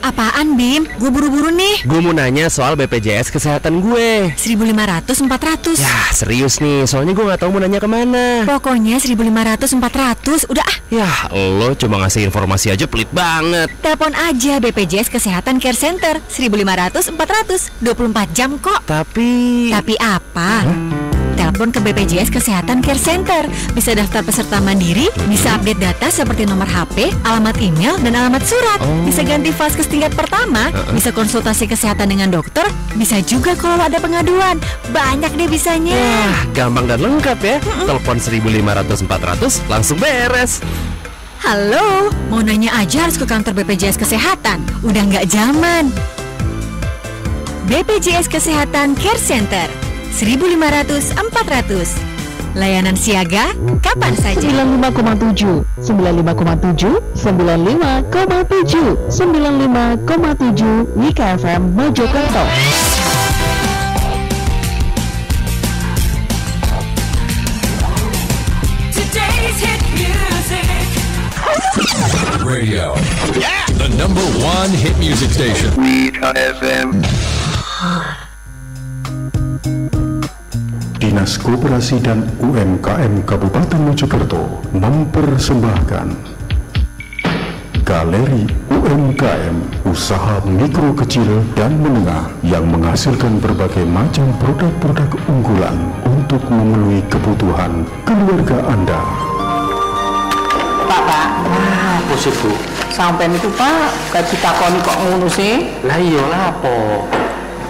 Apaan, Bim? Gue buru-buru nih. Gue mau nanya soal BPJS kesehatan gue. 1.500, 400. Ya serius nih, soalnya gue gak tahu mau nanya kemana. Pokoknya 1.500, 400. Udah ah. Ya lo cuma ngasih informasi aja pelit banget. Telepon aja BPJS Kesehatan Care Center. 1.500, 400. 24 jam kok. Tapi apa? Telepon ke BPJS Kesehatan Care Center. Bisa daftar peserta mandiri, bisa update data seperti nomor HP, alamat email, dan alamat surat. Bisa ganti vaskes tingkat pertama, bisa konsultasi kesehatan dengan dokter, bisa juga kalau ada pengaduan. Banyak deh bisanya. Wah, gampang dan lengkap ya. Telepon 1.500, 400 langsung beres. Halo, mau nanya aja harus ke kantor BPJS Kesehatan. Udah nggak zaman. BPJS Kesehatan Care Center 1.500, 400. Layanan siaga kapan saja. 95,7, 95,7, 95,7, 95,7 Wika FM Mojokerto. Today's hit music Radio, the number one hit music station. Wika FM. Dinas Koperasi dan UMKM Kabupaten Mojokerto mempersembahkan Galeri UMKM, usaha mikro kecil dan menengah yang menghasilkan berbagai macam produk-produk unggulan untuk memenuhi kebutuhan keluarga Anda. Pak, apa sih Bu? Sampai itu Pak, gak ditakoni kok ngono sih? Lah iya lapo?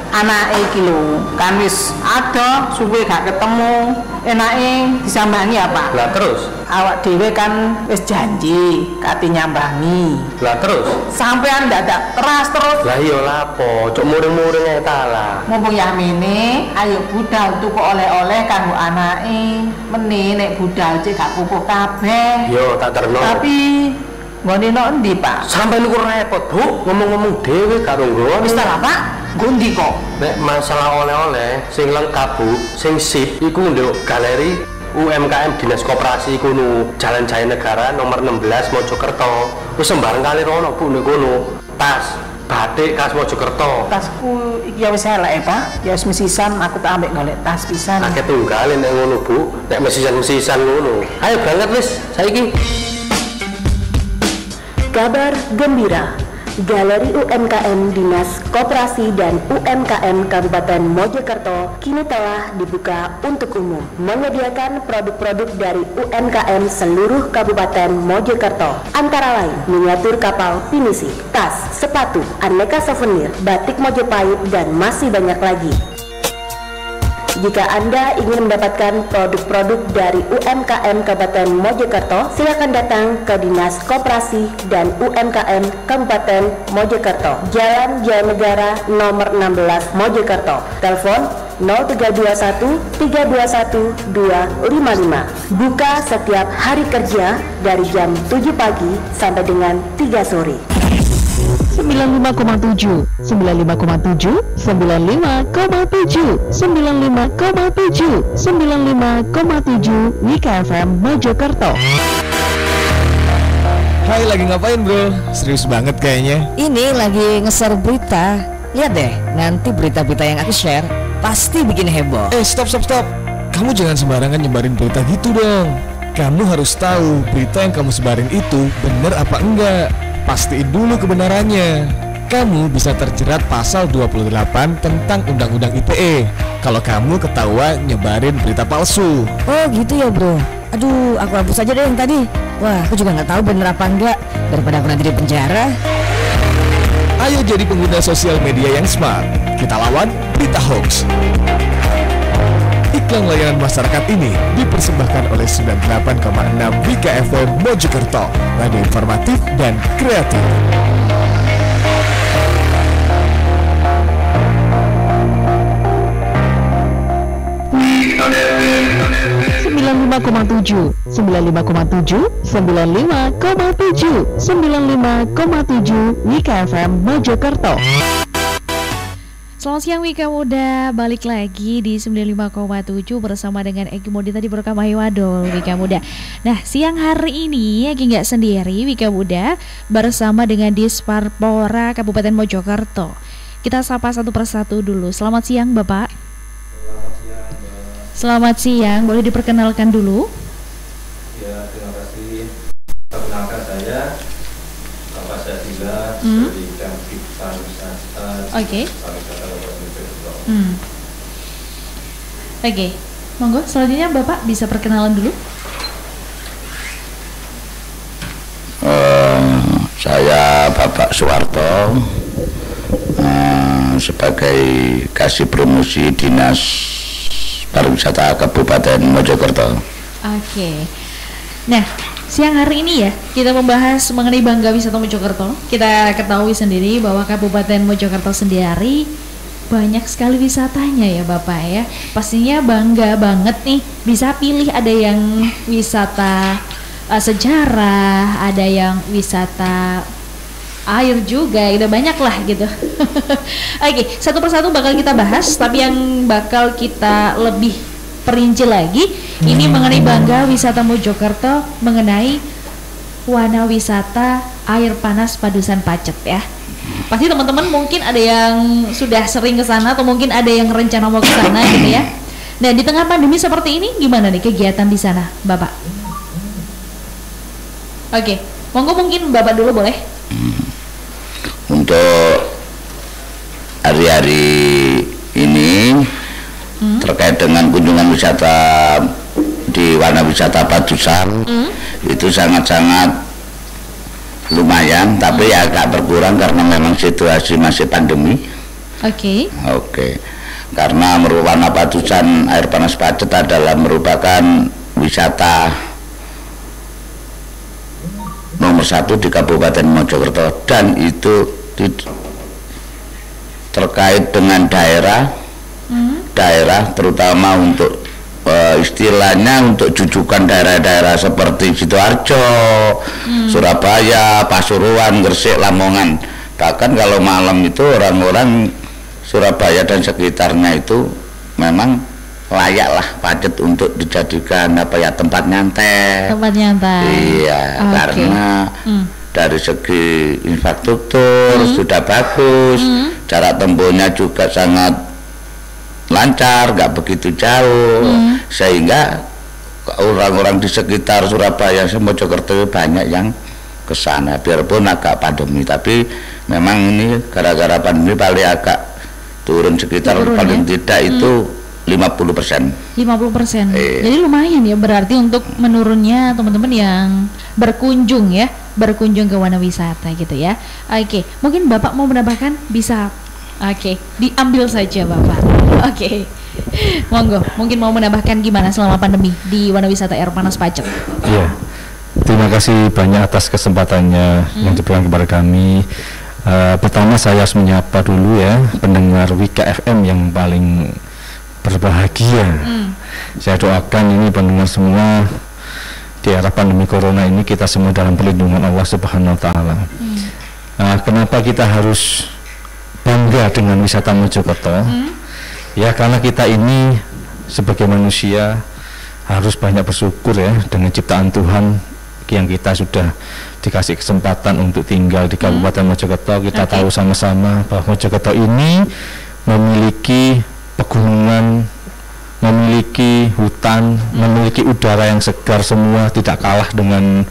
Anake iki lho, kan wis ada suwe gak ketemu. Enake disambangi apa? Lah terus? Awak dhewe kan wis janji kate nyambangi. Lah terus? Sampean dadak teras terus. Lah iya lapo? Cuk muring-muring ae ta lah. Mumpung yamene, ayo budal tuku oleh-oleh kanggo anake. Mene nek budal cek gak pupuh kabeh. Yo tak terno. Tapi nggone nok endi, Pak? Sampai niku repot, Bu. Ngomong-ngomong dhewe karo nggon. Wis ta, Pak? Gondi kok. Nek masalah oleh-oleh sing lengkap, Bu, sing sip iku nduk Galeri UMKM Dinas Koperasi kuno Jalan Jaya Negara nomor 16 Mojokerto. Wis sembarang kali rono, Bu, nek kono. Tas, batik khas Mojokerto. Tasku iki ya wis elek, Pak. Ya wis mesisan aku tak ambek golek tas pisan. Akeh tunggalin nek ngono, Bu. Nek mesisan-mesisan ngono. Ayo berangkat wis saiki. Kabar gembira, Galeri UMKM Dinas Koperasi dan UMKM Kabupaten Mojokerto kini telah dibuka untuk umum, menyediakan produk-produk dari UMKM seluruh Kabupaten Mojokerto, antara lain miniatur kapal pinisi, tas, sepatu, aneka souvenir, batik Mojopahit, dan masih banyak lagi. Jika Anda ingin mendapatkan produk-produk dari UMKM Kabupaten Mojokerto, silakan datang ke Dinas Koperasi dan UMKM Kabupaten Mojokerto, Jalan Jaya Negara nomor 16 Mojokerto. Telepon 0321 321 255. Buka setiap hari kerja dari jam 7 pagi sampai dengan 3 sore. 95,7, 95,7, 95,7, 95,7, 95,7 Wika FM Mojokerto. Hai, lagi ngapain bro? Serius banget kayaknya. Ini lagi nge-share berita. Lihat deh, nanti berita-berita yang aku share pasti bikin heboh. Stop. Kamu jangan sembarangan nyebarin berita gitu dong. Kamu harus tahu berita yang kamu sebarin itu bener apa enggak. Pastiin dulu kebenarannya. Kamu bisa terjerat pasal 28 tentang Undang-Undang ITE kalau kamu ketahuan nyebarin berita palsu. Oh gitu ya bro. Aduh, aku hapus aja deh yang tadi. Wah, aku juga nggak tahu bener apa enggak, daripada aku nanti di penjara. Ayo jadi pengguna sosial media yang smart. Kita lawan berita hoax. Iklan layanan masyarakat ini dipersembahkan oleh 98,6 Wika FM Mojokerto, radio informatif dan kreatif. 95,7, 95,7, 95,7, 95,7 Wika FM Mojokerto. Selamat siang Wika Muda, balik lagi di 95,7 bersama dengan Eki Muda tadi Berkah Mahiwadol Wika Muda. Nah siang hari ini Eki nggak sendiri Wika Muda, bersama dengan Disparpora Kabupaten Mojokerto. Kita sapa satu persatu dulu. Selamat siang Bapak. Selamat siang, boleh diperkenalkan dulu? Ya, terima kasih. Perkenalkan saya Bapak Sadila dari Kamtib Pariwisata. Oke. Oke, monggo selanjutnya Bapak bisa perkenalan dulu. Saya Bapak Suwarto, sebagai Kasih Promosi Dinas Pariwisata Kabupaten Mojokerto. Oke. Nah, siang hari ini ya kita membahas mengenai Bangga Wisata Mojokerto. Kita ketahui sendiri bahwa Kabupaten Mojokerto sendiri banyak sekali wisatanya ya Bapak ya. Pastinya bangga banget nih bisa pilih, ada yang wisata sejarah, ada yang wisata air juga, udah banyak lah gitu. Oke, satu persatu bakal kita bahas, tapi yang bakal kita lebih perinci lagi ini mengenai Bangga Wisata Mojokerto, mengenai Wana Wisata Air Panas Padusan Pacet ya. Pasti teman-teman mungkin ada yang sudah sering ke sana atau mungkin ada yang rencana mau ke sana gitu ya. Nah, di tengah pandemi seperti ini gimana nih kegiatan di sana, Bapak? Oke, monggo mungkin Bapak dulu boleh. Untuk hari-hari ini terkait dengan kunjungan wisata di Wana Wisata Padusan itu sangat-sangat lumayan, tapi agak berkurang karena memang situasi masih pandemi. Oke. Karena Wana Padusan Air Panas Pacet adalah merupakan wisata nomor 1 di Kabupaten Mojokerto, dan itu terkait dengan daerah terutama untuk istilahnya untuk jujukan daerah-daerah seperti Sidoarjo, Surabaya, Pasuruan, Gresik, Lamongan. Bahkan kalau malam itu orang-orang Surabaya dan sekitarnya itu memang layaklah Pacet untuk dijadikan tempat nyantai. Tempat nyantai. Iya, karena dari segi infrastruktur sudah bagus, jarak tempuhnya juga sangat lancar, nggak begitu jauh, sehingga orang-orang di sekitar Surabaya, Mojokerto banyak yang ke sana, biarpun agak pandemi, tapi memang ini gara-gara pandemi paling agak turun sekitar paling tidak itu 50%. 50%. Jadi lumayan ya berarti untuk menurunnya teman-teman yang berkunjung ke Wana Wisata gitu ya. Oke, mungkin Bapak mau menambahkan bisa. Oke, diambil saja Bapak. Oke, monggo. Mungkin mau menambahkan gimana selama pandemi di Wana Wisata Air Panas Pacet? Iya, terima kasih banyak atas kesempatannya yang diberikan kepada kami. Pertama saya harus menyapa dulu ya pendengar Wika FM yang paling berbahagia. Saya doakan ini pendengar semua di era pandemi corona ini kita semua dalam perlindungan Allah Subhanahu Wa Taala. Kenapa kita harus bangga dengan wisata Mojokerto? Ya karena kita ini sebagai manusia harus banyak bersyukur ya dengan ciptaan Tuhan yang kita sudah dikasih kesempatan untuk tinggal di Kabupaten Mojokerto. Kita tahu sama-sama bahwa Mojokerto ini memiliki pegunungan, memiliki hutan, memiliki udara yang segar semua, tidak kalah dengan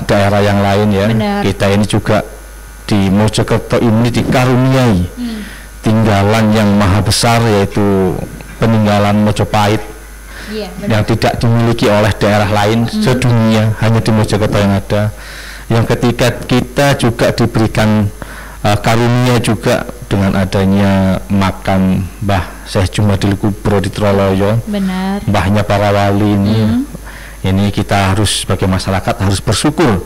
daerah yang lain ya. Kita ini juga di Mojokerto ini dikaruniai tinggalan yang maha besar, yaitu peninggalan Mojopahit yang tidak dimiliki oleh daerah lain sedunia, hanya di Mojokerto yang ada. Yang ketika kita juga diberikan karunia juga dengan adanya makam Mbah Syekh Jumadil Kubro di Troloyo, mbahnya para wali ini kita harus sebagai masyarakat harus bersyukur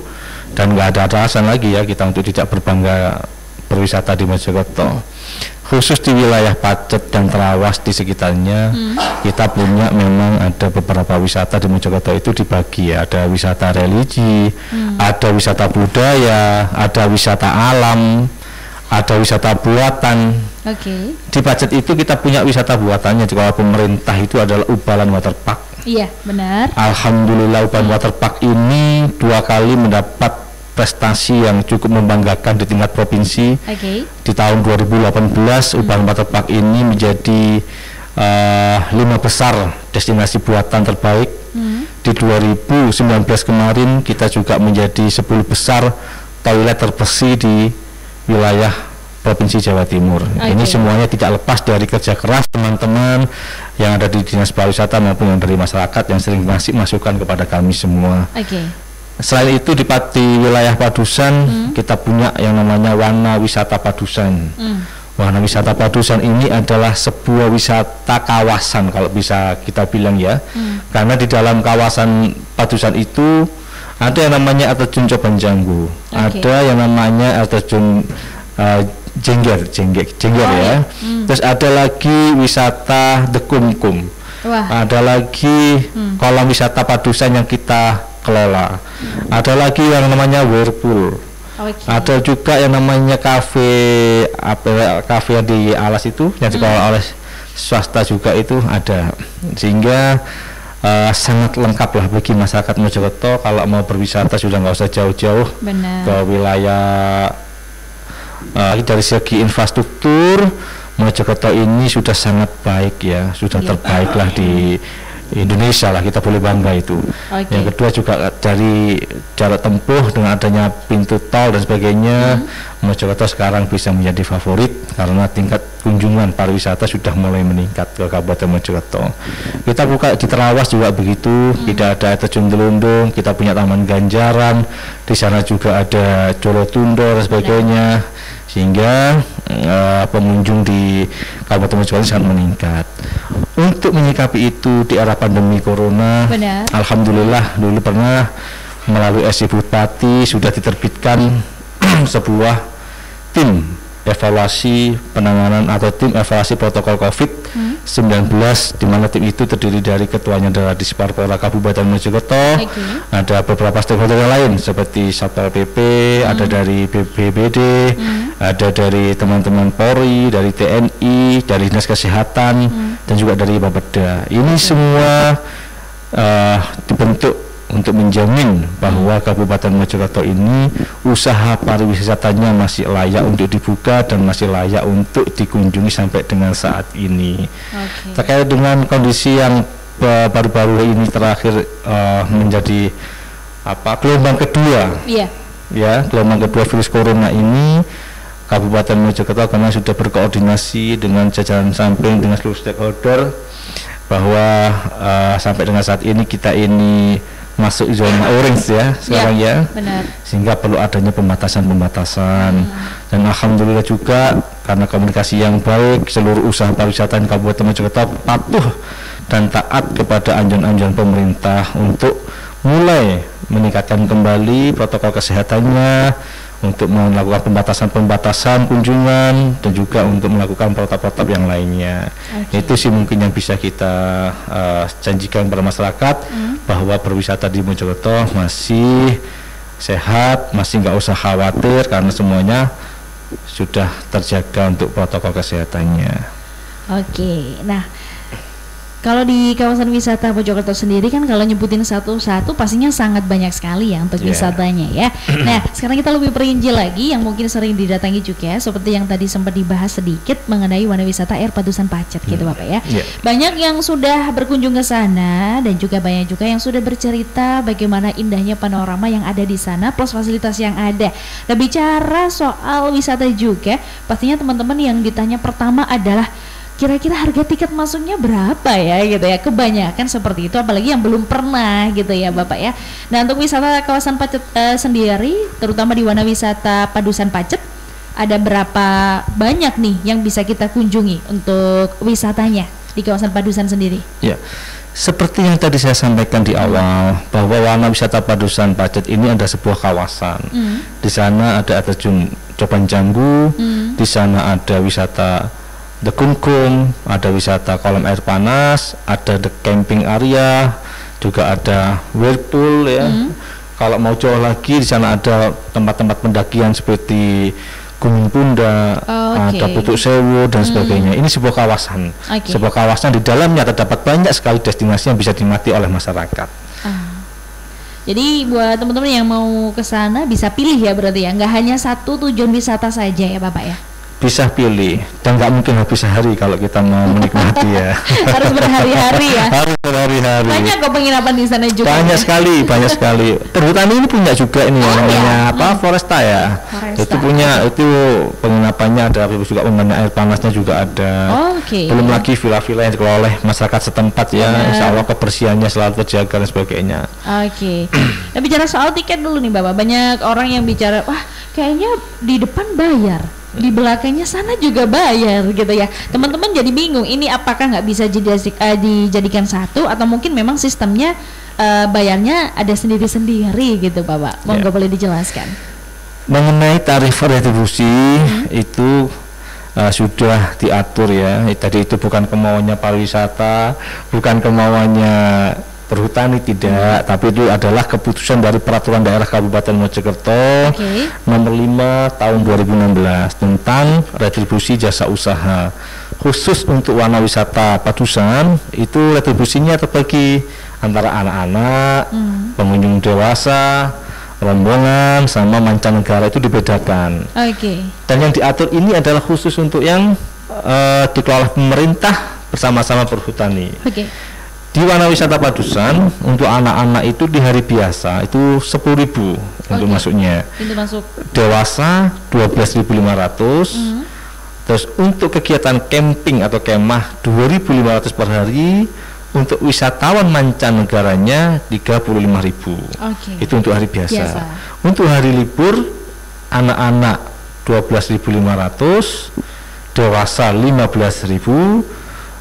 dan nggak ada alasan lagi ya kita untuk tidak berbangga berwisata di Mojokerto. Khusus di wilayah Pacet dan Trawas di sekitarnya kita punya memang ada beberapa wisata di Mojokerto itu dibagi ya, ada wisata religi, ada wisata budaya, ada wisata alam, ada wisata buatan, Oke. Di Pacet itu kita punya wisata buatannya. Kalau pemerintah itu adalah Ubalan Waterpark. Iya, benar. Alhamdulillah Ubalan Waterpark ini 2 kali mendapat prestasi yang cukup membanggakan di tingkat provinsi. Oke. Di tahun 2018 Ubalan Waterpark ini menjadi 5 besar destinasi buatan terbaik. Di 2019 kemarin kita juga menjadi 10 besar toilet terbersih di wilayah Provinsi Jawa Timur. Ini semuanya tidak lepas dari kerja keras teman-teman yang ada di Dinas Pariwisata maupun yang dari masyarakat yang sering ngasih masukan kepada kami semua. Selain itu di wilayah Padusan kita punya yang namanya Wana Wisata Padusan. Wana Wisata Padusan ini adalah sebuah wisata kawasan kalau bisa kita bilang ya. Karena di dalam kawasan Padusan itu ada yang namanya air terjun Coban Janggu, ada yang namanya air terjun Jengger ya. Terus ada lagi wisata Dekumkum. Ada lagi kolam wisata Padusan yang kita kelola. Ada lagi yang namanya Whirlpool. Ada juga yang namanya kafe di Alas itu yang dikelola oleh swasta juga itu ada. Sehingga sangat lengkap lah bagi masyarakat Mojokerto kalau mau berwisata sudah nggak usah jauh-jauh ke wilayah. Dari segi infrastruktur Mojokerto ini sudah sangat baik ya, sudah terbaik lah di Indonesia lah, kita boleh bangga itu. Yang kedua juga dari jarak tempuh dengan adanya pintu tol dan sebagainya, Mojokerto sekarang bisa menjadi favorit karena tingkat kunjungan pariwisata sudah mulai meningkat ke Kabupaten Mojokerto. Kita buka di Terawas juga begitu, tidak ada air terjun Delundung, kita punya Taman Ganjaran, di sana juga ada Jolotundo dan sebagainya. Sehingga pengunjung di Kabupaten Mojokerto sangat meningkat. Untuk menyikapi itu di era pandemi corona, alhamdulillah dulu pernah melalui SC Bupati sudah diterbitkan sebuah tim evaluasi penanganan atau tim evaluasi protokol COVID-19 di mana tim itu terdiri dari ketuanya adalah Disparpora Kabupaten Mojokerto, ada beberapa stakeholder yang lain seperti Satpol PP, ada dari BPBD, ada dari teman-teman Polri, dari TNI, dari Dinas Kesehatan dan juga dari Bapeda. Ini semua dibentuk untuk menjamin bahwa Kabupaten Mojokerto ini usaha pariwisatanya masih layak untuk dibuka dan masih layak untuk dikunjungi sampai dengan saat ini. Terkait dengan kondisi yang baru-baru ini terakhir menjadi gelombang kedua, ya gelombang kedua virus corona ini, Kabupaten Mojokerto karena sudah berkoordinasi dengan jajaran samping dengan seluruh stakeholder bahwa sampai dengan saat ini kita ini masuk zona orange ya sekarang sehingga perlu adanya pembatasan dan alhamdulillah juga karena komunikasi yang baik seluruh usaha pariwisata di Kabupaten Mojokerto patuh dan taat kepada anjuran-anjuran pemerintah untuk mulai meningkatkan kembali protokol kesehatannya, untuk melakukan pembatasan kunjungan dan juga untuk melakukan protap-protap yang lainnya. Itu sih mungkin yang bisa kita janjikan kepada masyarakat bahwa berwisata di Mojokerto masih sehat, masih nggak usah khawatir karena semuanya sudah terjaga untuk protokol kesehatannya. Nah kalau di kawasan wisata Mojokerto sendiri kan kalau nyebutin satu-satu pastinya sangat banyak sekali ya untuk wisatanya ya. Nah sekarang kita lebih perinci lagi yang mungkin sering didatangi juga seperti yang tadi sempat dibahas sedikit mengenai Wana Wisata Air Padusan Pacet gitu Bapak ya. Banyak yang sudah berkunjung ke sana dan juga banyak juga yang sudah bercerita bagaimana indahnya panorama yang ada di sana plus fasilitas yang ada. Nah bicara soal wisata juga pastinya teman-teman yang ditanya pertama adalah kira-kira harga tiket masuknya berapa ya gitu ya, kebanyakan seperti itu apalagi yang belum pernah gitu ya Bapak ya. Nah untuk wisata kawasan Pacet sendiri terutama di Wana Wisata Padusan Pacet ada berapa banyak nih yang bisa kita kunjungi untuk wisatanya di kawasan Padusan sendiri? Ya, seperti yang tadi saya sampaikan di awal bahwa Wana Wisata Padusan Pacet ini ada sebuah kawasan. Di sana ada terjun Coban Janggu, di sana ada wisata Dekumkum, ada wisata kolam air panas, ada the camping area, juga ada Whirlpool ya. Kalau mau jauh lagi di sana ada tempat-tempat pendakian seperti Gunung Punda, Oke. ada Putuk Sewu dan sebagainya. Ini sebuah kawasan. Oke. Sebuah kawasan di dalamnya terdapat banyak sekali destinasi yang bisa dinikmati oleh masyarakat. Jadi buat teman-teman yang mau ke sana bisa pilih ya berarti ya, nggak hanya satu tujuan wisata saja ya Bapak ya. Bisa pilih dan nggak mungkin habis sehari kalau kita mau menikmati ya. Harus berhari-hari ya. Harus berhari-hari. Banyak kok penginapan di sana juga. Banyak sekali, banyak sekali. Perhutani ini punya juga ini yang namanya apa? Foresta ya. Foresta. Itu punya itu penginapannya ada, juga pemandian air panasnya juga ada. Oke. Belum lagi villa-villa yang dikelola oleh masyarakat setempat ya. Benar. Insya Allah kebersihannya selalu terjaga dan sebagainya. Oke. Nah, bicara soal tiket dulu nih Bapak. Banyak orang yang bicara, wah kayaknya di depan bayar, di belakangnya sana juga bayar gitu ya. Teman-teman jadi bingung, ini apakah nggak bisa dijadikan satu atau mungkin memang sistemnya bayarnya ada sendiri-sendiri gitu Bapak. Monggo boleh dijelaskan. Mengenai tarif retribusi itu sudah diatur ya. Tadi itu bukan kemauannya pariwisata, bukan kemauannya perhutani, tidak, tapi itu adalah keputusan dari Peraturan Daerah Kabupaten Mojokerto nomor 5 tahun 2016 tentang retribusi jasa usaha. Khusus untuk warna wisata Padusan itu retribusinya terbagi antara anak-anak, pengunjung dewasa, rombongan sama mancanegara, itu dibedakan. Dan yang diatur ini adalah khusus untuk yang dikelola pemerintah bersama-sama perhutani. Di warna wisata Padusan untuk anak-anak itu di hari biasa itu 10.000 untuk masuknya. Pintu masuk. Dewasa 12.500. Terus untuk kegiatan camping atau kemah 2.500 per hari. Untuk wisatawan mancanegaranya 35.000. Itu untuk hari biasa. Untuk hari libur anak-anak 12.500, dewasa 15.000.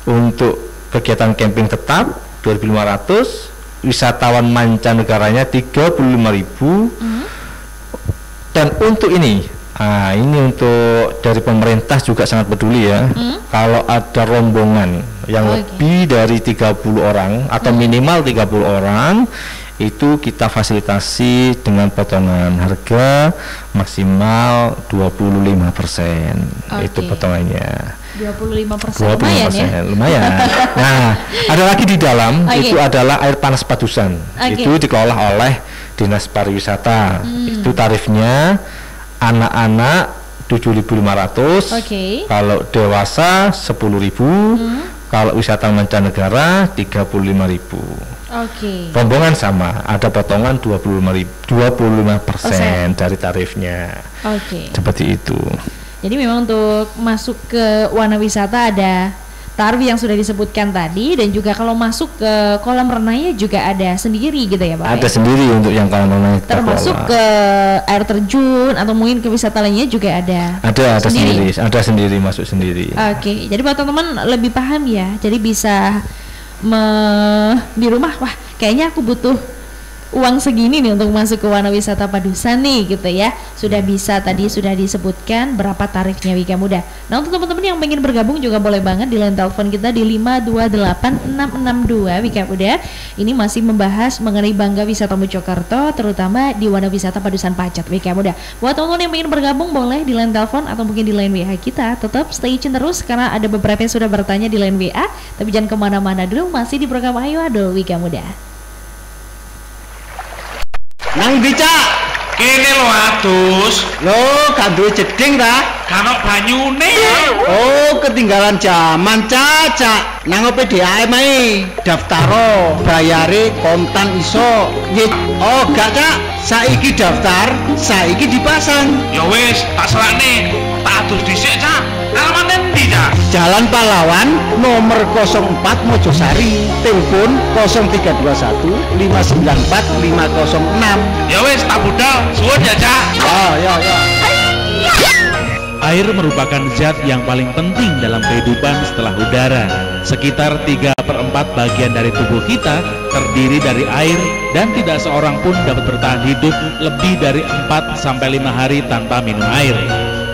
Untuk kegiatan camping tetap 2.500, wisatawan mancanegaranya 35.000. Dan untuk ini untuk dari pemerintah juga sangat peduli ya. Kalau ada rombongan yang lebih dari 30 orang atau minimal 30 orang, itu kita fasilitasi dengan potongan harga maksimal 25%. Itu potongannya. 25% lumayan ya. Lumayan. Nah, ada lagi di dalam itu adalah air panas Padusan. Itu dikelola oleh Dinas Pariwisata. Itu tarifnya anak-anak 7.500. Kalau dewasa 10.000. Kalau wisata mancanegara 35.000. Rombongan sama, ada potongan 25% dari tarifnya. Seperti itu. Jadi memang untuk masuk ke warna wisata ada tarif yang sudah disebutkan tadi, dan juga kalau masuk ke kolam renangnya juga ada sendiri gitu ya Pak? Ada sendiri untuk yang kolam renang. Termasuk ke air terjun atau mungkin ke wisata lainnya juga ada. Ada sendiri masuk sendiri. Jadi buat teman-teman lebih paham ya, jadi bisa di rumah, wah kayaknya aku butuh uang segini nih untuk masuk ke warna wisata Padusan nih gitu ya. Sudah bisa, tadi sudah disebutkan berapa tarifnya Wika Muda. Nah, untuk teman-teman yang pengen bergabung juga boleh banget di line telepon kita di 528662 Wika Muda. Ini masih membahas mengenai Bangga Wisata Mojokerto, terutama di warna wisata Padusan Pacet Wika Muda. Buat teman-teman yang pengen bergabung boleh di line telepon atau mungkin di line WA kita. Tetap stay tune terus karena ada beberapa yang sudah bertanya di line WA. Tapi jangan kemana-mana dulu, masih di program Ayo Adul Wika Muda. Nang dicak kene lo adus lo gak duwe jeding ta kano banyune. Oh ketinggalan zaman caca nang PDAM ae daftaro bayare kontan iso yit. Oh gak cak saiki daftar saiki dipasang ya wis tak selakne tak adus dhisik cak. Alamat endi cak? Jalan Pahlawan nomor 04 Mojosari, telepon 0321 594 506. Ya wis tak budal suwun ya cak. Ya. Air merupakan zat yang paling penting dalam kehidupan setelah udara. Sekitar 3/4 bagian dari tubuh kita terdiri dari air, dan tidak seorang pun dapat bertahan hidup lebih dari 4-5 hari tanpa minum air.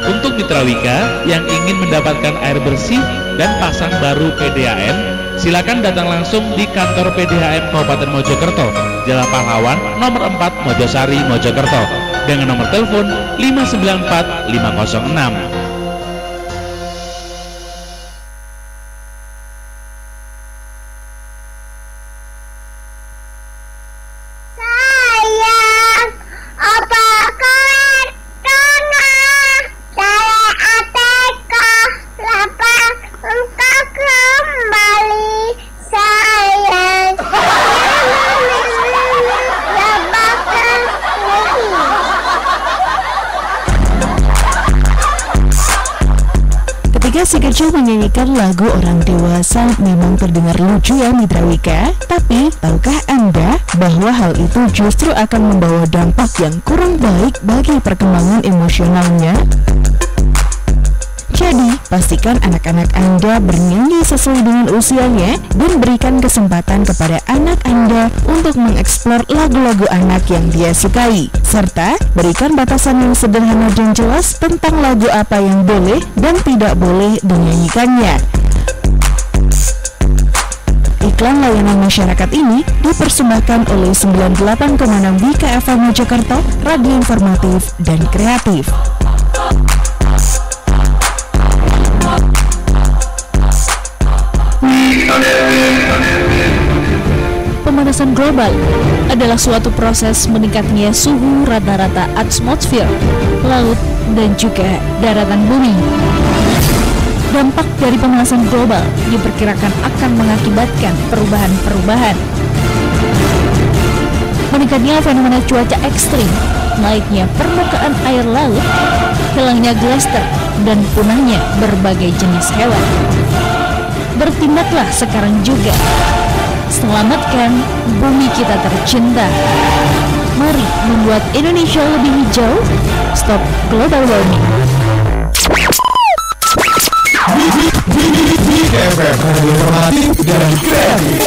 Untuk Mitra Wika yang ingin mendapatkan air bersih dan pasang baru PDAM, silakan datang langsung di kantor PDAM Kabupaten Mojokerto, Jalan Pahlawan nomor 4 Mojosari, Mojokerto. dengan nomor telepon 594 506. Si kecil menyanyikan lagu orang dewasa memang terdengar lucu ya Mitra Wika. Tapi tahukah Anda bahwa hal itu justru akan membawa dampak yang kurang baik bagi perkembangan emosionalnya? Jadi, pastikan anak-anak Anda bernyanyi sesuai dengan usianya dan berikan kesempatan kepada anak Anda untuk mengeksplor lagu-lagu anak yang dia sukai. Serta, berikan batasan yang sederhana dan jelas tentang lagu apa yang boleh dan tidak boleh dinyanyikannya. Iklan layanan masyarakat ini dipersembahkan oleh 98,6 WKFM Mojokerto, radio informatif dan kreatif. Pemanasan global adalah suatu proses meningkatnya suhu rata-rata atmosfer, laut, dan juga daratan bumi. Dampak dari pemanasan global diperkirakan akan mengakibatkan perubahan-perubahan. Meningkatnya fenomena cuaca ekstrim, naiknya permukaan air laut, hilangnya glaster, dan punahnya berbagai jenis hewan. Bertindaklah sekarang juga. Selamatkan bumi kita tercinta. Mari membuat Indonesia lebih hijau. Stop global warming. WKFM, radio informatif dan kreatif.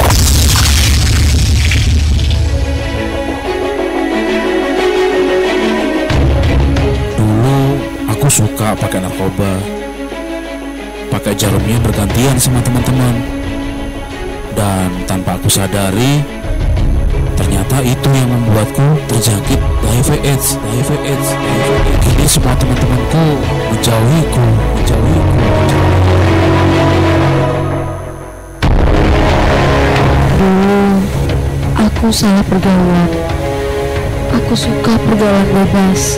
Dulu aku suka pakai narkoba, pakai jarumnya bergantian sama teman-teman. Dan tanpa aku sadari, ternyata itu yang membuatku terjangkit HIV/AIDS. Kini semua teman-temanku menjauhiku. Dulu aku salah pergaulan. Aku suka pergaulan bebas.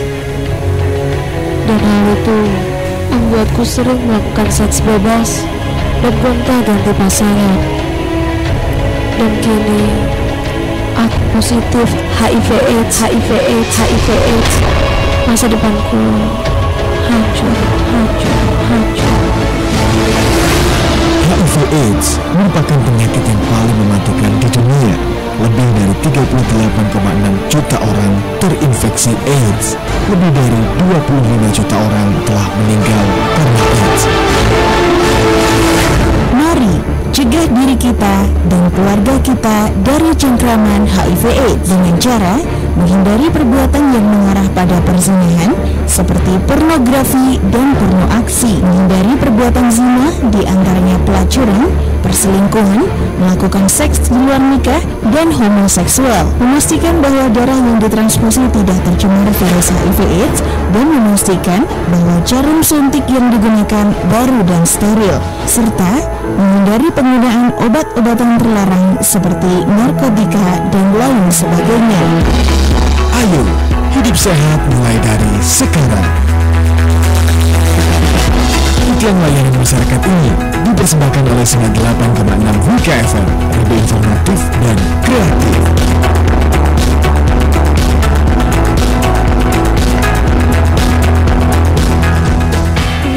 Dan hal itu membuatku sering melakukan seks bebas dan gonta-ganti pasangan. Dan kini aku positif HIV/AIDS. Masa depanku hancur. HIV/AIDS merupakan penyakit yang paling mematikan di dunia. Lebih dari 38,6 juta orang terinfeksi AIDS. Lebih dari 25 juta orang telah meninggal karena AIDS. Mari cegah diri kita dan keluarga kita dari cengkraman HIV/AIDS dengan cara menghindari perbuatan yang mengarah pada perzinahan seperti pornografi dan porno aksi, menghindari perbuatan zina diantaranya pelacuran, perselingkuhan, melakukan seks di luar nikah, dan homoseksual. Memastikan bahwa darah yang ditransfusi tidak tercemar virus HIV/AIDS dan memastikan bahwa jarum suntik yang digunakan baru dan steril, serta menghindari penggunaan obat-obatan terlarang seperti narkotika dan lain sebagainya. Ayo, hidup sehat mulai dari sekarang. Iklan layanan masyarakat ini dipersembahkan oleh 98,6 WKFM, radio informatif dan kreatif.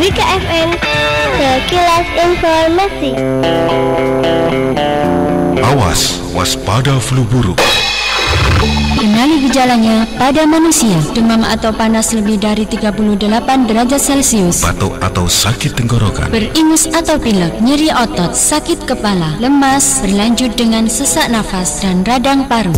WKFM, sekilas informasi. Awas, waspada flu buruk. Kenali gejalanya pada manusia: demam atau panas lebih dari 38 derajat Celcius, batuk atau sakit tenggorokan, beringus atau pilek, nyeri otot, sakit kepala, lemas, berlanjut dengan sesak nafas dan radang paru.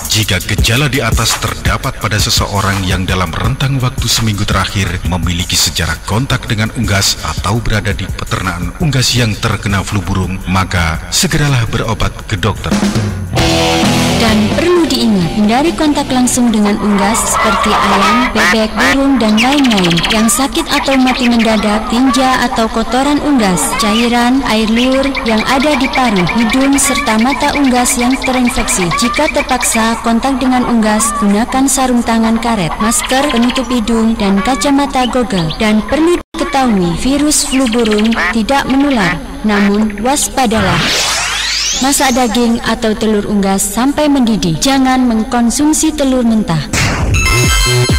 Jika gejala di atas terdapat pada seseorang yang dalam rentang waktu seminggu terakhir memiliki sejarah kontak dengan unggas atau berada di peternakan unggas yang terkena flu burung, maka segeralah berobat ke dokter. Dan perlu diingat, hindari kontak langsung dengan unggas seperti ayam, bebek, burung, dan lain-lain yang sakit atau mati mendadak, tinja atau kotoran unggas, cairan, air liur yang ada di paru, hidung, serta mata unggas yang terinfeksi. Jika terpaksa kontak dengan unggas, gunakan sarung tangan karet, masker, penutup hidung, dan kacamata goggle. Dan perlu diketahui, virus flu burung tidak menular, namun waspadalah. Masak daging atau telur unggas sampai mendidih. Jangan mengkonsumsi telur mentah.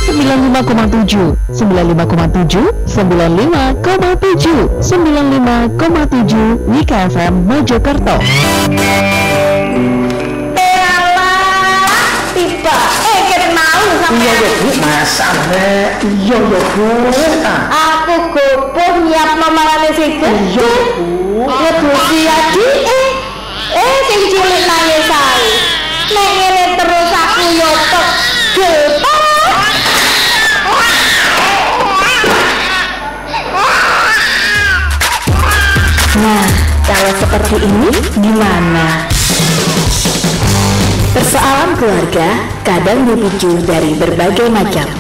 95,7 95,7 95,7 95,7 Wika FM Mojokerto. Tiba, kenal sama. Iya ya Bu, masa iya ya Bu. Aku gopoh nyiap nomarane sik. Iya Bu. Ngebusi lagi sing cilik nangis sae. Nek ngene terus aku yo pegel. Nah, kalau seperti ini gimana? Persoalan keluarga kadang dipicu dari berbagai macam,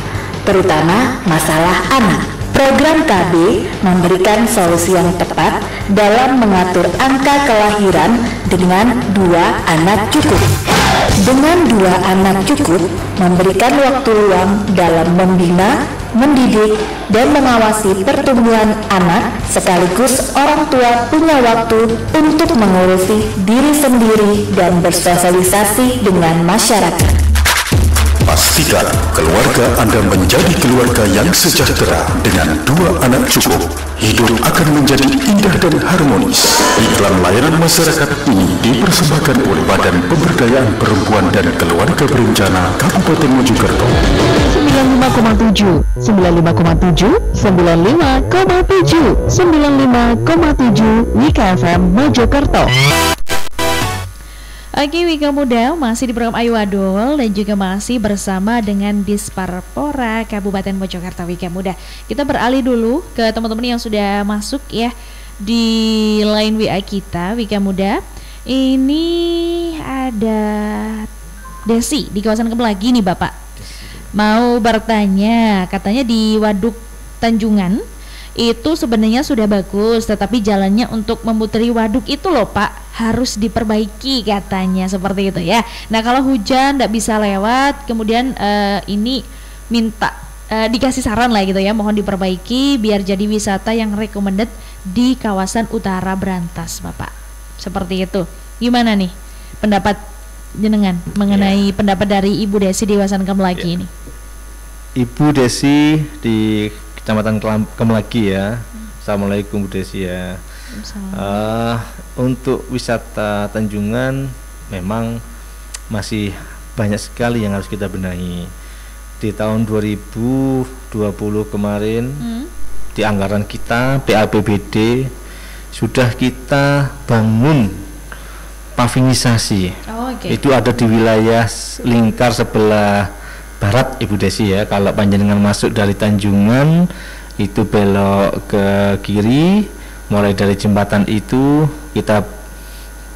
terutama masalah anak. Program KB memberikan solusi yang tepat dalam mengatur angka kelahiran dengan 2 anak cukup. Dengan 2 anak cukup, memberikan waktu luang dalam membina, mendidik, dan mengawasi pertumbuhan anak, sekaligus orang tua punya waktu untuk mengurusi diri sendiri dan bersosialisasi dengan masyarakat. Pastikan keluarga Anda menjadi keluarga yang sejahtera dengan 2 anak cukup. Hidup akan menjadi indah dan harmonis. Iklan layanan masyarakat ini dipersembahkan oleh Badan Pemberdayaan Perempuan dan Keluarga Berencana Kabupaten Mojokerto. 95,7 95,7 95,7 95,7 Wika FM Mojokerto. Oke, Wika Muda masih di program Ayu Adul dan juga masih bersama dengan Disparpora Kabupaten Mojokerto. Wika Muda, kita beralih dulu ke teman-teman yang sudah masuk ya di line WA kita. Wika Muda, ini ada Desi di kawasan Kemlagi nih Bapak, mau bertanya, katanya di Waduk Tanjungan itu sebenarnya sudah bagus, tetapi jalannya untuk memuteri waduk itu loh Pak harus diperbaiki katanya, seperti itu ya. Nah kalau hujan tidak bisa lewat, kemudian ini minta dikasih saran lah gitu ya, mohon diperbaiki biar jadi wisata yang recommended di kawasan utara Brantas Bapak, seperti itu. Gimana nih pendapat jenengan mengenai pendapat dari Ibu Desi di kawasan Kemlagi ini? Ibu Desi di Kecamatan Kemlagi ya. Assalamualaikum Bu Desi ya. Untuk wisata Tanjungan memang masih banyak sekali yang harus kita benahi. Di tahun 2020 kemarin di anggaran kita PAPBD sudah kita bangun pavingisasi. Itu ada di wilayah lingkar sebelah barat Ibu Desi ya. Kalau panjenengan masuk dari Tanjungan itu belok ke kiri, mulai dari jembatan itu kita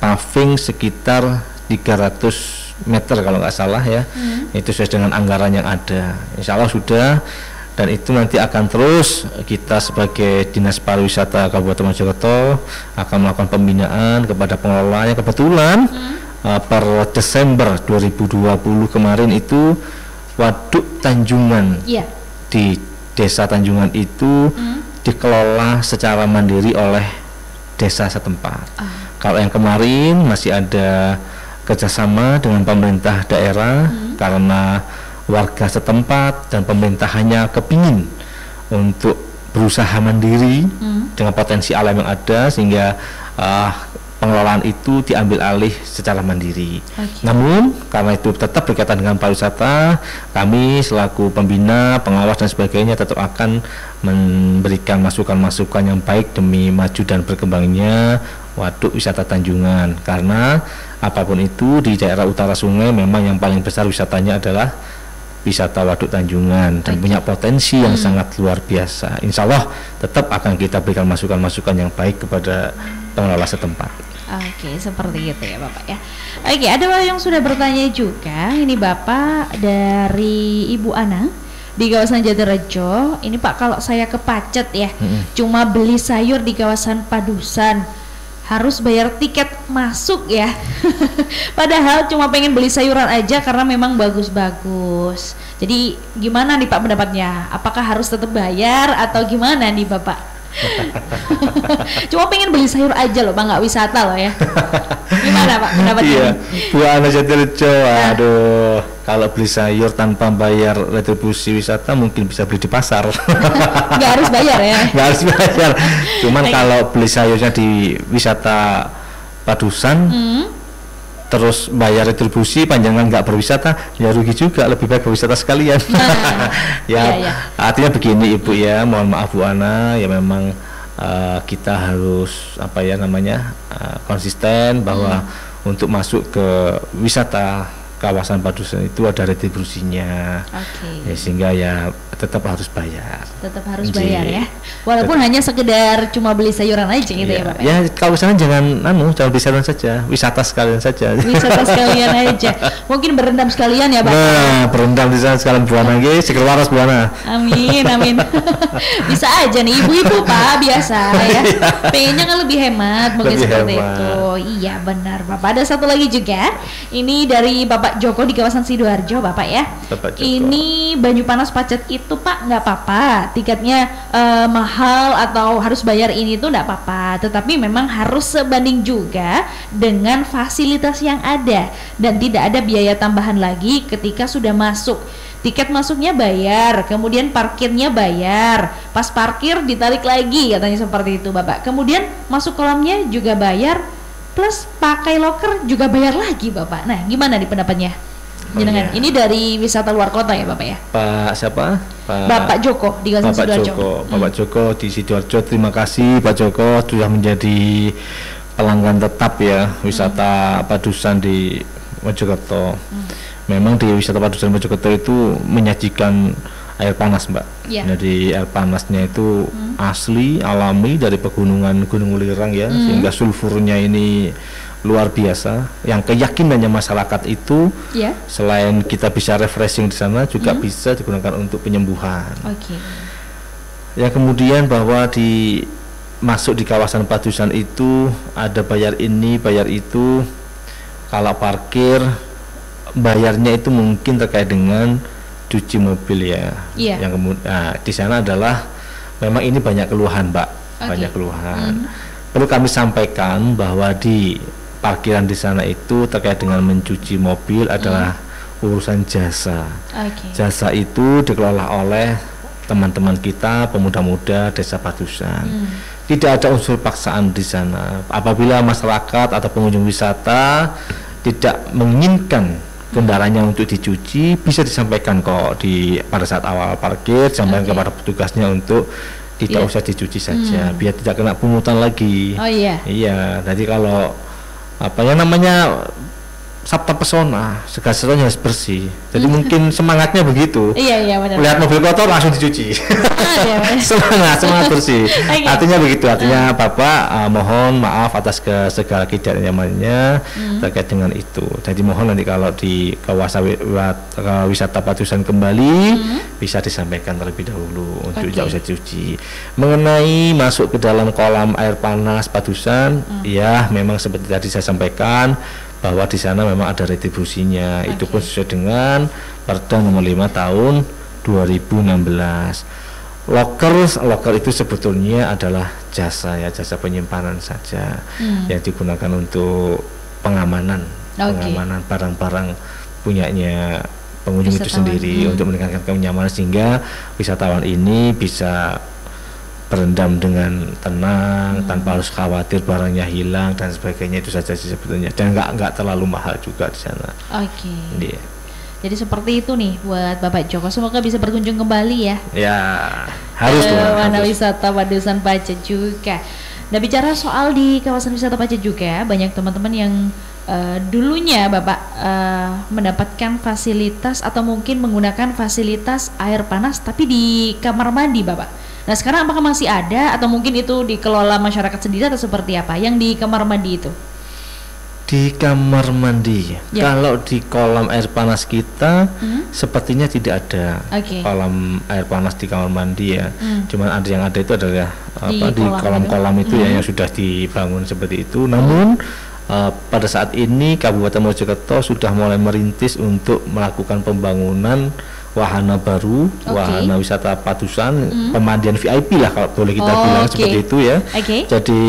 paving sekitar 300 meter kalau nggak salah ya. Itu sesuai dengan anggaran yang ada, insya Allah sudah. Dan itu nanti akan terus kita sebagai Dinas Pariwisata Kabupaten Mojokerto akan melakukan pembinaan kepada pengelolanya. Kebetulan per Desember 2020 kemarin itu Waduk Tanjungan di Desa Tanjungan itu dikelola secara mandiri oleh desa setempat. Kalau yang kemarin masih ada kerjasama dengan pemerintah daerah karena warga setempat dan pemerintah hanya kepingin untuk berusaha mandiri dengan potensi alam yang ada, sehingga pengelolaan itu diambil alih secara mandiri. Namun karena itu tetap berkaitan dengan pariwisata, kami selaku pembina, pengawas dan sebagainya tetap akan memberikan masukan-masukan yang baik demi maju dan berkembangnya waduk wisata Tanjungan. Karena apapun itu di daerah utara sungai memang yang paling besar wisatanya adalah wisata Waduk Tanjungan dan punya potensi yang sangat luar biasa. Insya Allah tetap akan kita berikan masukan-masukan yang baik kepada pengelola setempat. Oke, seperti itu ya Bapak ya. Oke, ada yang sudah bertanya juga. Ini Bapak dari Ibu Ana di kawasan Jatirejo. Ini Pak, kalau saya ke Pacet ya, cuma beli sayur di kawasan Padusan, harus bayar tiket masuk ya. Padahal cuma pengen beli sayuran aja karena memang bagus-bagus. Jadi gimana nih Pak pendapatnya? Apakah harus tetap bayar atau gimana nih Bapak? Cuma pengen beli sayur aja loh Pak, nggak wisata loh ya. Gimana Pak pendapatnya? Iya, Bu Ana Jatirejo, aduh, kalau beli sayur tanpa bayar retribusi wisata mungkin bisa beli di pasar. Nggak harus bayar ya? Nggak harus bayar. Cuman kalau beli sayurnya di wisata Padusan, terus bayar retribusi, panjangan nggak berwisata, ya rugi juga. Lebih baik berwisata sekalian. Artinya begini Ibu ya, mohon maaf Bu Ana, ya memang kita harus konsisten bahwa untuk masuk ke wisata kawasan Padusan itu ada retribusinya, ya, sehingga ya tetap harus bayar. Tetap harus bayar ya, walaupun hanya sekedar cuma beli sayuran aja gitu ya Pak. Ya kalau sana jangan beli sayuran saja, wisata sekalian saja. Wisata sekalian aja, mungkin berendam sekalian ya Pak. Nah, berendam di sana sekalian Bu Ana, seger waras Bu Ana. Amin amin. Bisa aja nih ibu-ibu Pak, biasa ya. Pengennya kan lebih hemat, mungkin lebih seperti hemat. Itu. Iya benar Bapak. Ada satu lagi juga, ini dari Bapak Joko di kawasan Sidoarjo Bapak ya. Bapak Joko. Ini Banyu Panas Pacet itu Pak nggak apa-apa, tiketnya mahal atau harus bayar ini tuh nggak apa-apa, tetapi memang harus sebanding juga dengan fasilitas yang ada dan tidak ada biaya tambahan lagi ketika sudah masuk. Tiket masuknya bayar, kemudian parkirnya bayar, pas parkir ditarik lagi katanya seperti itu Bapak. Kemudian masuk kolamnya juga bayar, plus pakai loker juga bayar lagi Bapak. Nah gimana nih pendapatnya? Jenengan, ini dari wisata luar kota ya Bapak ya? Pak siapa? Bapak Joko di kawasan Sidoarjo. Bapak Joko di Sidoarjo, terima kasih Pak Joko sudah menjadi pelanggan tetap ya wisata Padusan di Mojokerto. Memang di wisata Padusan Mojokerto itu menyajikan air panas Mbak. Jadi air panasnya itu asli, alami dari pegunungan Gunung Lirang ya, sehingga sulfurnya ini luar biasa. Yang keyakinannya masyarakat itu selain kita bisa refreshing di sana juga bisa digunakan untuk penyembuhan. Ya kemudian bahwa masuk di kawasan Padusan itu ada bayar ini, bayar itu. Kalau parkir bayarnya itu mungkin terkait dengan cuci mobil ya. Yang kemudian di sana adalah memang ini banyak keluhan Mbak, banyak keluhan. Perlu kami sampaikan bahwa di parkiran di sana itu terkait dengan mencuci mobil adalah urusan jasa. Jasa itu dikelola oleh teman-teman kita pemuda-muda desa Padusan. Tidak ada unsur paksaan di sana. Apabila masyarakat atau pengunjung wisata tidak menginginkan kendaraannya untuk dicuci, bisa disampaikan kok pada saat awal parkir, disampaikan kepada petugasnya untuk tidak usah dicuci saja, biar tidak kena pungutan lagi. Iya, jadi kalau sabta pesona, segala sesuatunya harus bersih. Jadi mungkin semangatnya begitu. Iya benar. Lihat mobil kotor langsung dicuci. semangat bersih. Artinya begitu. Artinya Bapak mohon maaf atas segala ketidaknyamanannya terkait dengan itu. Jadi mohon nanti kalau di kawasan wisata Padusan kembali bisa disampaikan terlebih dahulu untuk tidak usah dicuci. Mengenai masuk ke dalam kolam air panas Padusan, ya memang seperti tadi saya sampaikan bahwa di sana memang ada retribusinya. Itu pun sesuai dengan Perda nomor 5 tahun 2016. Loker itu sebetulnya adalah jasa jasa penyimpanan saja yang digunakan untuk pengamanan barang-barang punyanya pengunjung itu sendiri untuk meningkatkan kenyamanan sehingga wisatawan ini bisa berendam dengan tenang tanpa harus khawatir barangnya hilang dan sebagainya. Itu saja sih sebetulnya, dan nggak terlalu mahal juga di sana. Jadi seperti itu nih buat Bapak Joko, semoga bisa berkunjung kembali ya. Ya harus Wahana wisata Padusan Pacet juga. Nah bicara soal di kawasan wisata Pacet juga banyak teman-teman yang dulunya Bapak mendapatkan fasilitas atau mungkin menggunakan fasilitas air panas tapi di kamar mandi Bapak. Nah sekarang apakah masih ada atau mungkin itu dikelola masyarakat sendiri atau seperti apa yang di kamar mandi itu? Di kamar mandi. Ya. Kalau di kolam air panas kita sepertinya tidak ada Oke. kolam air panas di kamar mandi ya. Cuman ada yang ada itu adalah Di di kolam kolam-kolam itu ya yang sudah dibangun seperti itu. Namun pada saat ini Kabupaten Mojokerto sudah mulai merintis untuk melakukan pembangunan wahana baru, wahana wisata padusan, pemandian VIP lah kalau boleh kita bilang seperti itu ya. Jadi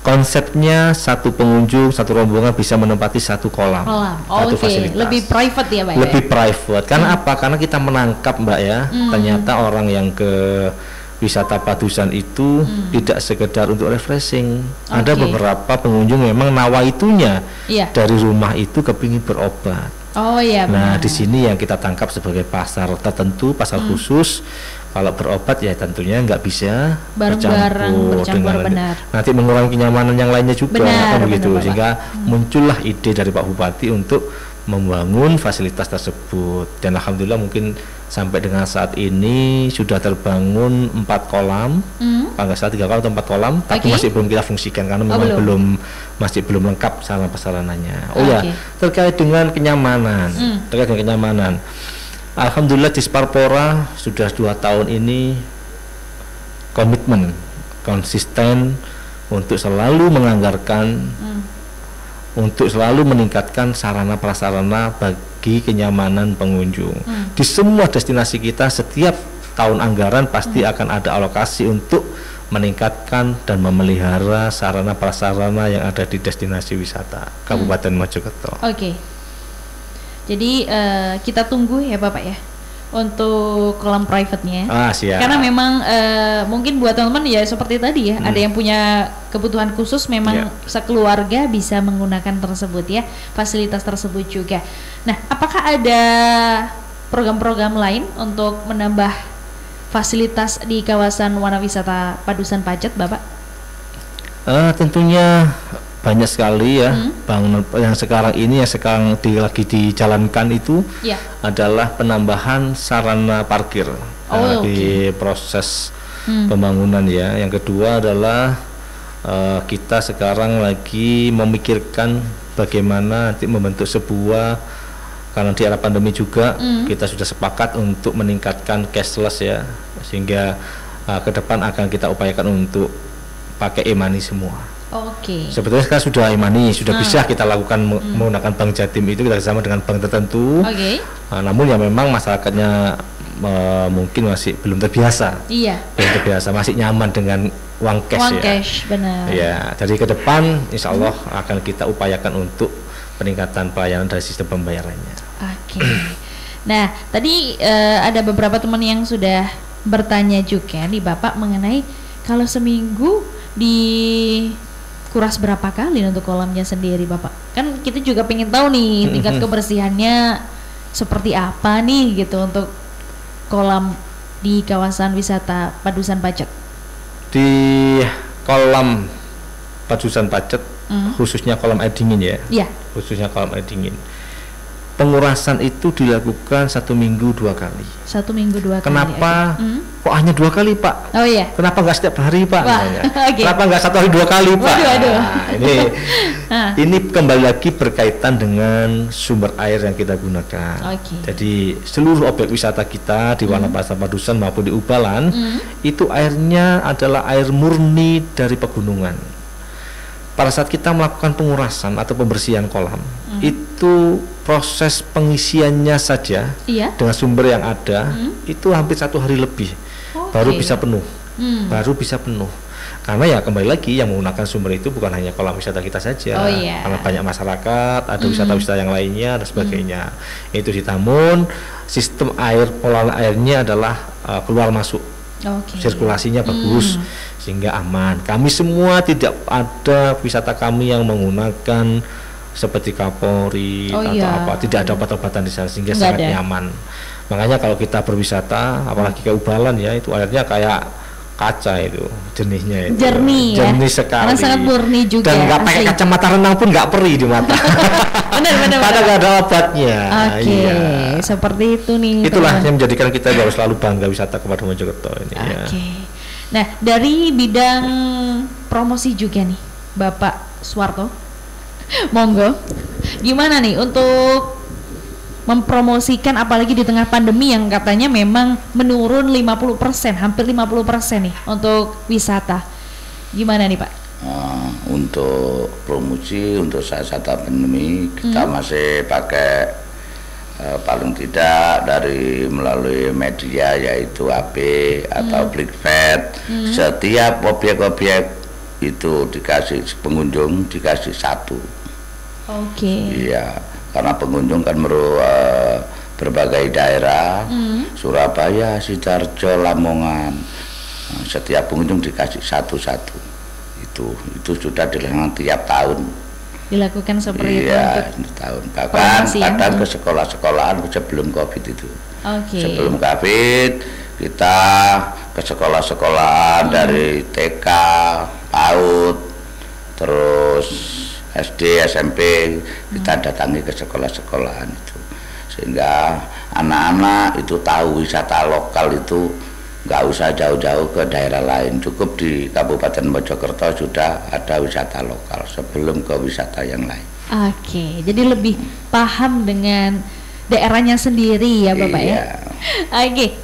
konsepnya satu pengunjung, satu rombongan bisa menempati satu kolam, satu fasilitas. Lebih private ya, Pak? Lebih private. Karena apa? Karena kita menangkap, Mbak ya, ternyata orang yang ke wisata padusan itu tidak sekedar untuk refreshing. Ada beberapa pengunjung memang nawaitunya dari rumah itu kepingin berobat. Oh iya. Nah, di sini yang kita tangkap sebagai pasar tertentu, pasar khusus. Kalau berobat ya tentunya nggak bisa bercampur dengan benar. nanti mengurangi kenyamanan yang lainnya juga, kan begitu. benar, Sehingga muncullah ide dari Pak Bupati untuk membangun fasilitas tersebut, dan alhamdulillah mungkin sampai dengan saat ini sudah terbangun 4 kolam, nggak salah 3 kolam atau 4 kolam, tapi masih belum kita fungsikan karena memang masih belum lengkap sarana prasarananya. Ya, terkait dengan kenyamanan, alhamdulillah di Sparpora sudah 2 tahun ini komitmen konsisten untuk selalu menganggarkan untuk selalu meningkatkan sarana prasarana bagi kenyamanan pengunjung. Di semua destinasi kita setiap tahun anggaran pasti akan ada alokasi untuk meningkatkan dan memelihara sarana prasarana yang ada di destinasi wisata Kabupaten Mojokerto. Jadi kita tunggu ya Bapak ya untuk kolam private-nya. Siap. Karena memang mungkin buat teman-teman ya seperti tadi ya, ada yang punya kebutuhan khusus memang sekeluarga bisa menggunakan tersebut ya, fasilitas tersebut juga. Nah, apakah ada program-program lain untuk menambah fasilitas di kawasan Wana Wisata Padusan Pacet, Bapak? Tentunya banyak sekali ya. Bangunan yang sekarang ini yang sekarang lagi dijalankan itu adalah penambahan sarana parkir di proses pembangunan ya. Yang kedua adalah kita sekarang lagi memikirkan bagaimana nanti membentuk sebuah, karena di era pandemi juga kita sudah sepakat untuk meningkatkan cashless ya, sehingga ke depan akan kita upayakan untuk pakai e-money semua. Sebetulnya sekarang sudah e-money, sudah bisa kita lakukan menggunakan Bank Jatim itu, kita bersama dengan bank tertentu. Namun ya memang masyarakatnya mungkin masih belum terbiasa. Belum terbiasa, masih nyaman dengan uang cash benar. Ya, dari ke depan insya Allah akan kita upayakan untuk peningkatan pelayanan dari sistem pembayarannya. Nah, tadi ada beberapa teman yang sudah bertanya juga nih Bapak mengenai kalau seminggu di kuras berapa kali untuk kolamnya sendiri, Bapak? Kan kita juga pengen tahu nih tingkat kebersihannya seperti apa nih gitu untuk kolam di kawasan wisata Padusan Pacet. Di kolam Padusan Pacet, khususnya kolam air dingin ya. Khususnya kolam air dingin. Pengurasan itu dilakukan 1 minggu 2 kali. 1 minggu 2 kali. Kenapa? Kok hanya 2 kali, Pak? Kenapa nggak setiap hari, Pak? Kenapa nggak 1 hari 2 kali, Pak? Ini kembali lagi berkaitan dengan sumber air yang kita gunakan. Jadi seluruh objek wisata kita di Wana Wisata Padusan maupun di Ubalan itu airnya adalah air murni dari pegunungan. Pada saat kita melakukan pengurasan atau pembersihan kolam, itu proses pengisiannya saja dengan sumber yang ada itu hampir 1 hari lebih baru bisa penuh, karena ya kembali lagi yang menggunakan sumber itu bukan hanya kolam wisata kita saja, karena banyak masyarakat, ada wisata-wisata yang lainnya dan sebagainya. Itu namun sistem air, pengelolaan airnya adalah keluar masuk. Sirkulasinya bagus sehingga aman. Kami semua tidak ada wisata kami yang menggunakan seperti kapori atau apa, tidak ada obat-obatan di sana sehingga sangat nyaman. Makanya kalau kita berwisata apalagi ke Ubalan ya, itu airnya kayak kaca, itu jernihnya itu. Jernih sekali. Karena sangat murni juga. Dan nggak pakai kacamata renang pun nggak perih di mata. Karena nggak ada obatnya. Seperti itu nih. Itulah yang menjadikan kita harus selalu bangga wisata kepada Mojokerto ini. Nah, dari bidang promosi juga nih, Bapak Suwarto. Monggo. Gimana nih untuk mempromosikan apalagi di tengah pandemi yang katanya memang menurun 50%, hampir 50% nih untuk wisata. Gimana nih Pak? Untuk promosi untuk saat pandemi kita masih pakai paling tidak dari melalui media yaitu AP atau Blickfed. Setiap objek-objek itu dikasih pengunjung dikasih satu. Iya, karena pengunjung kan berbagai daerah, Surabaya, Sidoarjo, Lamongan. Setiap pengunjung dikasih satu-satu. Itu sudah dilakukan tiap tahun. Dilakukan seperti itu. Iya, tahun. Bahkan kadang ke sekolah-sekolahan sebelum Covid itu. Sebelum Covid kita ke sekolah-sekolahan dari TK, PAUD, terus SD, SMP, kita datangi ke sekolah-sekolahan itu, sehingga anak-anak itu tahu wisata lokal itu nggak usah jauh-jauh ke daerah lain, cukup di Kabupaten Mojokerto sudah ada wisata lokal sebelum ke wisata yang lain. Jadi lebih paham dengan daerahnya sendiri ya Bapak ya.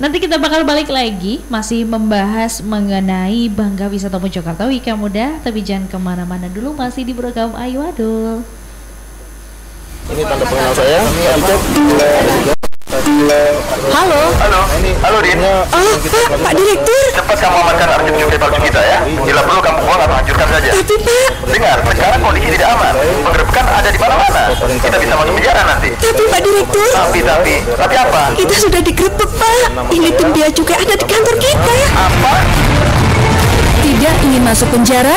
Nanti kita bakal balik lagi masih membahas mengenai Bangga Wisata Mojokerto Wika Muda, tapi jangan kemana-mana dulu, masih di program Ayo Adul. Ini tanda pengenal saya. Halo. Halo Din. Pak Direktur. Cepat kamu amankan arsip cukai palsu kita ya. Bila perlu kamu buang atau hancurkan saja. Tapi Pak. Dengar, sekarang kondisi tidak aman. Penggerbekan ada di mana-mana. Kita bisa masuk penjara nanti. Tapi Pak Direktur. Tapi apa? Kita sudah digerebek Pak. Ini tim bea cukai ada di kantor kita. Apa? Tidak ingin masuk penjara?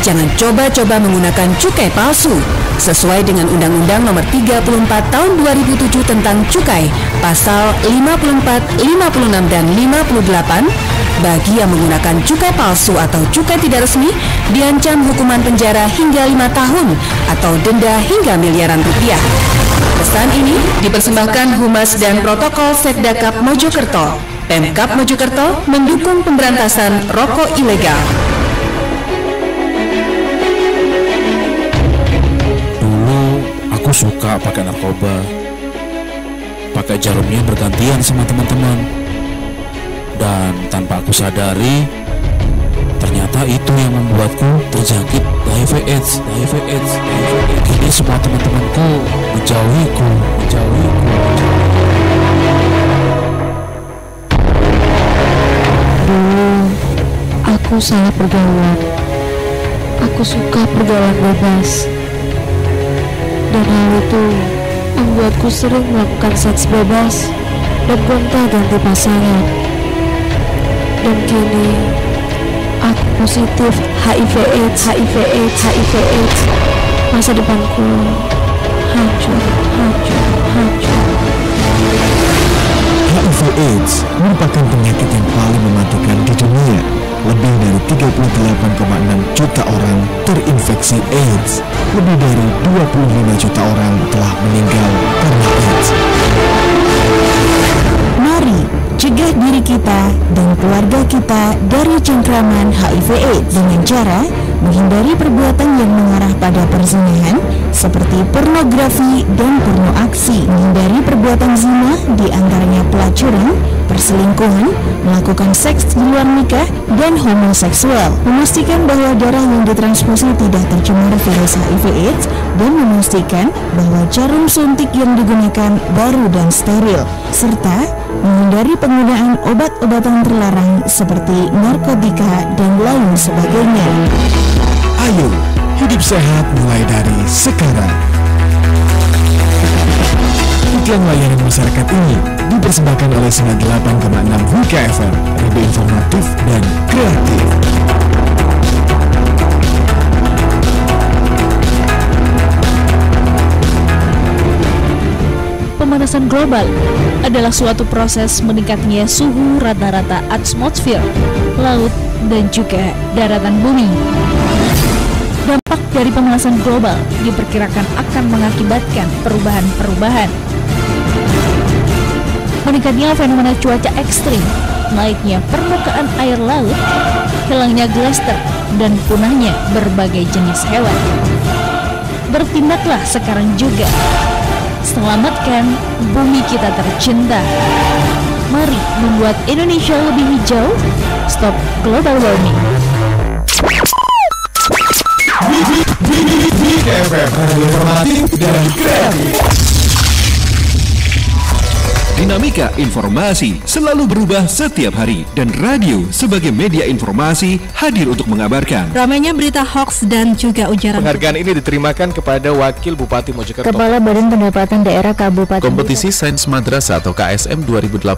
Jangan coba-coba menggunakan cukai palsu. Sesuai dengan Undang-Undang Nomor 34 Tahun 2007 tentang cukai, pasal 54, 56 dan 58, bagi yang menggunakan cukai palsu atau cukai tidak resmi diancam hukuman penjara hingga 5 tahun atau denda hingga miliaran rupiah. Pesan ini dipersembahkan Humas dan Protokol Setdakap Mojokerto. Pemkab Mojokerto mendukung pemberantasan rokok ilegal. Aku suka pakai narkoba, pakai jarumnya bergantian sama teman-teman, dan tanpa aku sadari, ternyata itu yang membuatku terjangkit HIV/AIDS. Kini semua teman-temanku menjauhiku. Dulu aku salah pergaulan. Aku suka pergaulan bebas. Dan hal itu membuatku sering melakukan seks bebas dan gonta-ganti pasangan. Dan kini aku positif HIV/AIDS. Masa depanku hancur. HIV/AIDS merupakan penyakit yang paling mematikan di dunia. Lebih dari 38,6 juta orang terinfeksi AIDS. Lebih dari 25 juta orang telah meninggal karena AIDS. Mari cegah diri kita dan keluarga kita dari cengkraman HIV/AIDS dengan cara menghindari perbuatan yang mengarah pada perzinahan seperti pornografi dan porno aksi, menghindari perbuatan zina diantaranya pelacuran, perselingkuhan, melakukan seks di luar nikah, dan homoseksual. Memastikan bahwa darah yang ditransfusi tidak tercemar virus HIV/AIDS dan memastikan bahwa jarum suntik yang digunakan baru dan steril, serta menghindari penggunaan obat-obatan terlarang seperti narkotika dan lain sebagainya. Ayo, hidup sehat mulai dari sekarang. Iklan layanan masyarakat ini dipersembahkan oleh 98,6 Wika FM, lebih informatif dan kreatif. Pemanasan global adalah suatu proses meningkatnya suhu rata-rata atmosfer, laut, dan juga daratan bumi. Dampak dari pemanasan global diperkirakan akan mengakibatkan perubahan-perubahan. Meningkatnya fenomena cuaca ekstrim, naiknya permukaan air laut, hilangnya glaster, dan punahnya berbagai jenis hewan. bertindaklah sekarang juga. Selamatkan bumi kita tercinta. Mari membuat Indonesia lebih hijau. Stop global warming. FM, informatif dan kreatif. Dinamika informasi selalu berubah setiap hari dan radio sebagai media informasi hadir untuk mengabarkan ramainya berita hoax dan juga ujaran. Penghargaan ini diterimakan kepada Wakil Bupati Mojokerto, Kepala Badan Pendapatan Daerah Kabupaten Kompetisi Sains Madrasah atau KSM 2018.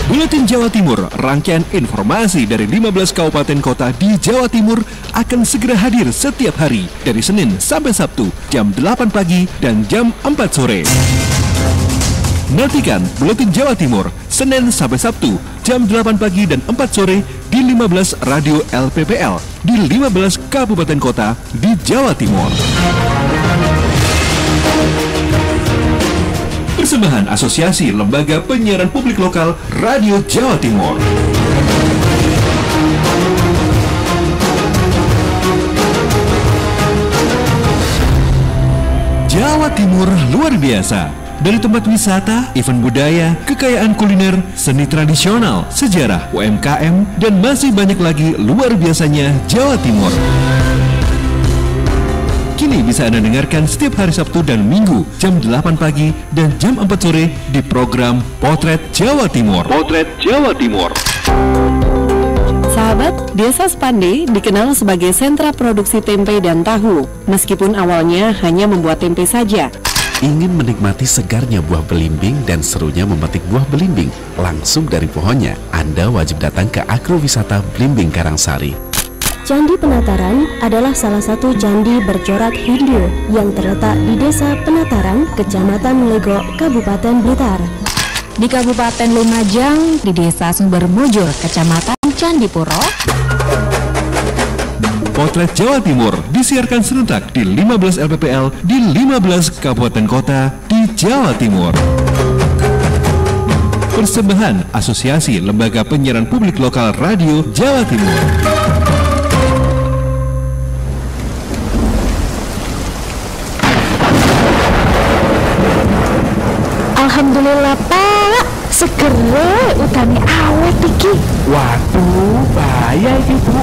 Buletin Jawa Timur, rangkaian informasi dari 15 kabupaten kota di Jawa Timur akan segera hadir setiap hari dari Senin sampai Sabtu jam 8 pagi dan jam 4 sore. Nantikan Buletin Jawa Timur Senin sampai Sabtu jam 8 pagi dan 4 sore di 15 radio LPPL di 15 kabupaten kota di Jawa Timur. Persembahan Asosiasi Lembaga Penyiaran Publik Lokal Radio Jawa Timur. Jawa Timur luar biasa. Dari tempat wisata, event budaya, kekayaan kuliner, seni tradisional, sejarah, UMKM, dan masih banyak lagi luar biasanya Jawa Timur. Kini bisa Anda dengarkan setiap hari Sabtu dan Minggu jam 8 pagi dan jam 4 sore di program Potret Jawa Timur. Potret Jawa Timur. Sahabat, Desa Spande dikenal sebagai sentra produksi tempe dan tahu. Meskipun awalnya hanya membuat tempe saja. Ingin menikmati segarnya buah belimbing dan serunya memetik buah belimbing langsung dari pohonnya, Anda wajib datang ke Agrowisata Blimbing Karangsari. Candi Penataran adalah salah satu candi bercorak Hindu yang terletak di Desa Penataran, Kecamatan Legok, Kabupaten Blitar. Di Kabupaten Lumajang, di Desa Sumbermujur, Kecamatan Candipuro. Potret Jawa Timur disiarkan serentak di 15 LPPL di 15 kabupaten kota di Jawa Timur. Persembahan Asosiasi Lembaga Penyiaran Publik Lokal Radio Jawa Timur. Alhamdulillah Pak, segera utami awet iki. Waduh, bahaya iki Bu.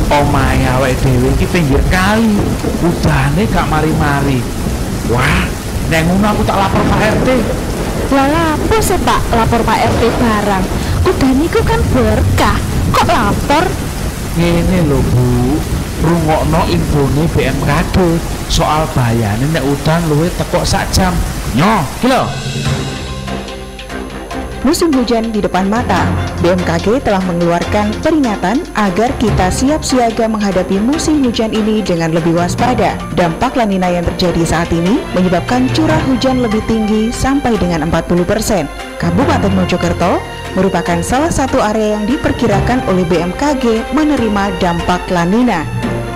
Omahe awake dhewe iki pinggir kali. Udane gak mari-mari. Wah, nek ngono aku tak lapor Pak RT. Lah lapo sih Pak, lapor Pak RT barang. Udah niku kan berkah. Kok lapor? Ngene lho Bu, rungokno infone BMKG soal bahayane nek udan luwih teko sak jam. Nyo, iki lho. Musim hujan di depan mata, BMKG telah mengeluarkan peringatan agar kita siap siaga menghadapi musim hujan ini dengan lebih waspada. Dampak La Nina yang terjadi saat ini menyebabkan curah hujan lebih tinggi sampai dengan 40%. Kabupaten Mojokerto merupakan salah satu area yang diperkirakan oleh BMKG menerima dampak La Nina.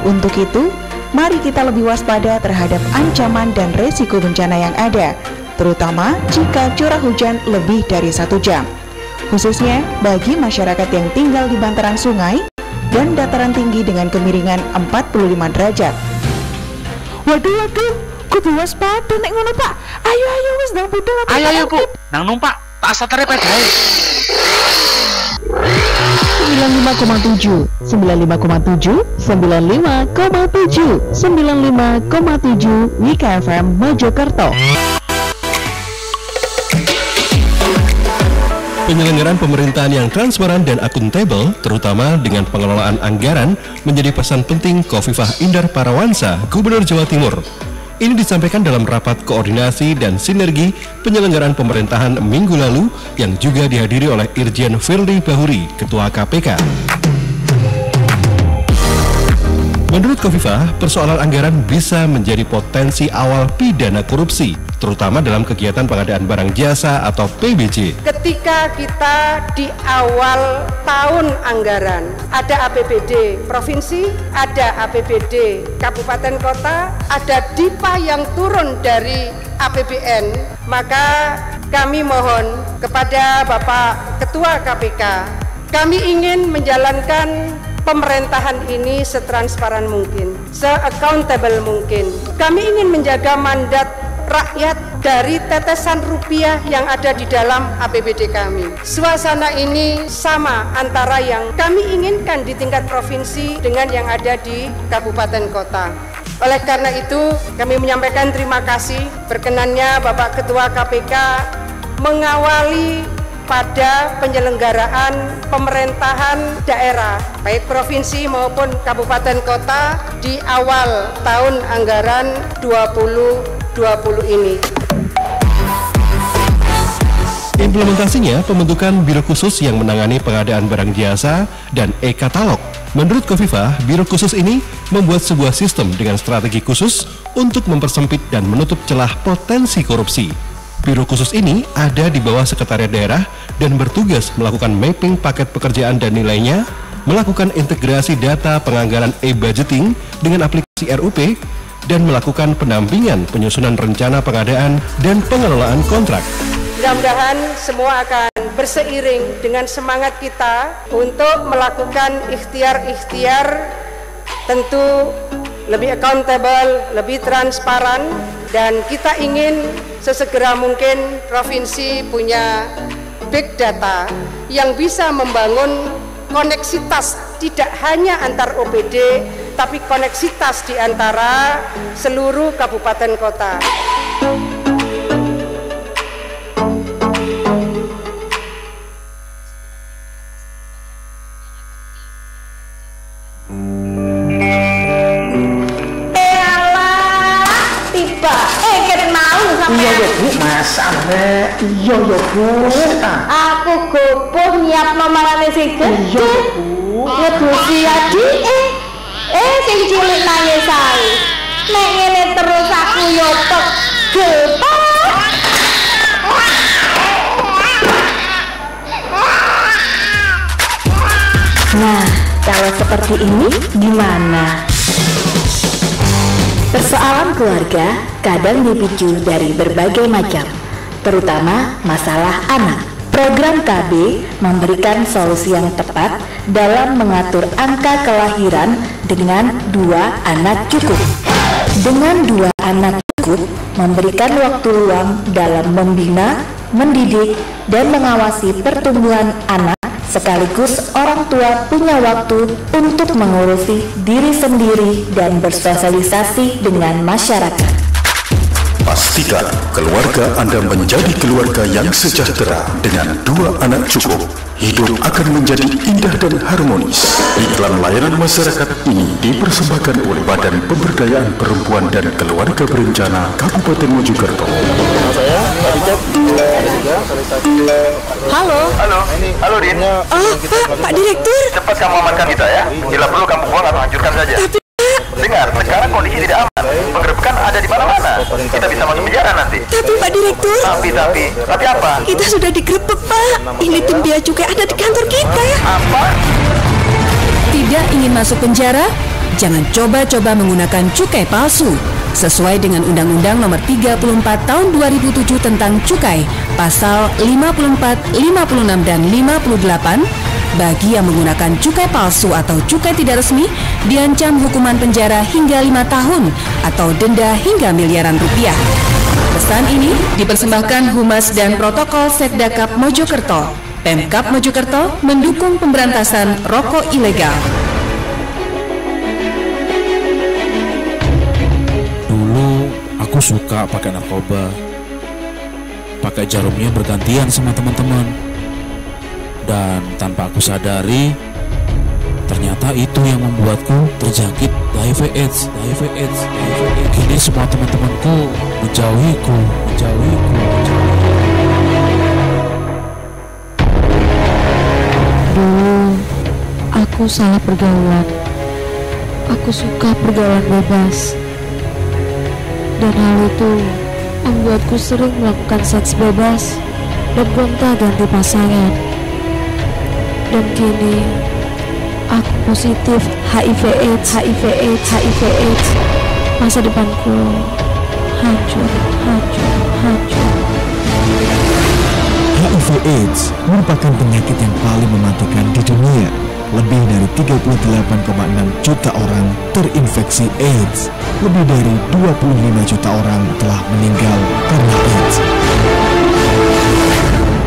Untuk itu, mari kita lebih waspada terhadap ancaman dan resiko bencana yang ada, terutama jika curah hujan lebih dari 1 jam. Khususnya bagi masyarakat yang tinggal di bantaran sungai dan dataran tinggi dengan kemiringan 45 derajat. Waduh, kudu waspada nek ngono Pak. Ayo wis nang budal. Ayo Bu, nang numpak tak satare pedae. 95,7 Wika FM Mojokerto. Penyelenggaraan pemerintahan yang transparan dan akuntabel, terutama dengan pengelolaan anggaran, menjadi pesan penting Khofifah Indar Parawansa, Gubernur Jawa Timur. Ini disampaikan dalam rapat koordinasi dan sinergi penyelenggaraan pemerintahan minggu lalu yang juga dihadiri oleh Irjen Firly Bahuri, Ketua KPK. Menurut Khofifah, persoalan anggaran bisa menjadi potensi awal pidana korupsi, terutama dalam kegiatan pengadaan barang jasa atau PBJ. Ketika kita di awal tahun anggaran, ada APBD provinsi, ada APBD kabupaten kota, ada DIPA yang turun dari APBN, maka kami mohon kepada Bapak Ketua KPK, kami ingin menjalankan pemerintahan ini setransparan mungkin, se-accountable mungkin. Kami ingin menjaga mandat rakyat dari tetesan rupiah yang ada di dalam APBD kami. Suasana ini sama antara yang kami inginkan di tingkat provinsi dengan yang ada di kabupaten kota. Oleh karena itu, kami menyampaikan terima kasih berkenannya Bapak Ketua KPK mengawali pada penyelenggaraan pemerintahan daerah, baik provinsi maupun kabupaten kota di awal tahun anggaran 2020 ini. Implementasinya pembentukan biro khusus yang menangani pengadaan barang jasa dan e-katalog. Menurut Khofifah, biro khusus ini membuat sebuah sistem dengan strategi khusus untuk mempersempit dan menutup celah potensi korupsi. Biro khusus ini ada di bawah sekretariat daerah dan bertugas melakukan mapping paket pekerjaan dan nilainya, melakukan integrasi data penganggaran e-budgeting dengan aplikasi RUP, dan melakukan pendampingan penyusunan rencana pengadaan dan pengelolaan kontrak. Mudah-mudahan semua akan berseiring dengan semangat kita untuk melakukan ikhtiar-ikhtiar tentu lebih accountable, lebih transparan, dan kita ingin sesegera mungkin provinsi punya big data yang bisa membangun koneksitas tidak hanya antar OPD, tapi koneksitas di antara seluruh kabupaten kota. Iya ya Bu, masa iya ya Bu. Aku gopoh nyiap nomarane sing gede. Iya Bu. Ngedusi adike. Sing cilik nangis ae. Nek ngene terus aku yo pegel. Nah, kalau seperti ini gimana? Persoalan keluarga kadang dipicu dari berbagai macam, terutama masalah anak. Program KB memberikan solusi yang tepat dalam mengatur angka kelahiran dengan 2 anak cukup. Dengan 2 anak cukup, memberikan waktu luang dalam membina, mendidik, dan mengawasi pertumbuhan anak, sekaligus orang tua punya waktu untuk mengurusi diri sendiri dan bersosialisasi dengan masyarakat. Pastikan keluarga Anda menjadi keluarga yang sejahtera dengan 2 anak cukup. Hidup akan menjadi indah dan harmonis. Iklan layanan masyarakat ini dipersembahkan oleh Badan Pemberdayaan Perempuan dan Keluarga Berencana Kabupaten Mojokerto. Halo. Halo Din. Pak Direktur. Cepat kamu amankan kita ya. Bila perlu kamu buang atau hancurkan saja. Dengar, sekarang kondisi tidak aman. Penggerebekan ada di mana-mana. Kita bisa masuk penjara nanti. Tapi Pak Direktur. Tapi apa? Kita sudah digerebek Pak. Ini tim bea cukai ada di kantor kita. Apa? Tidak ingin masuk penjara? Jangan coba-coba menggunakan cukai palsu. Sesuai dengan Undang-Undang Nomor 34 Tahun 2007 tentang Cukai, Pasal 54, 56 dan 58, bagi yang menggunakan cukai palsu atau cukai tidak resmi diancam hukuman penjara hingga 5 tahun atau denda hingga miliaran rupiah. Pesan ini dipersembahkan Humas dan Protokol Setdakap Mojokerto. Pemkab Mojokerto mendukung pemberantasan rokok ilegal. Dulu aku suka pakai narkoba, pakai jarumnya bergantian sama teman-teman. Dan tanpa aku sadari, ternyata itu yang membuatku terjangkit HIV/AIDS. Kini semua teman-temanku menjauhiku. Dulu aku salah pergaulan. Aku suka pergaulan bebas. Dan hal itu membuatku sering melakukan seks bebas dan gonta-ganti pasangan. Dan kini aku positif HIV/AIDS. Masa depanku hancur. HIV/AIDS merupakan penyakit yang paling mematikan di dunia. lebih dari 38,6 juta orang terinfeksi AIDS. Lebih dari 25 juta orang telah meninggal karena AIDS.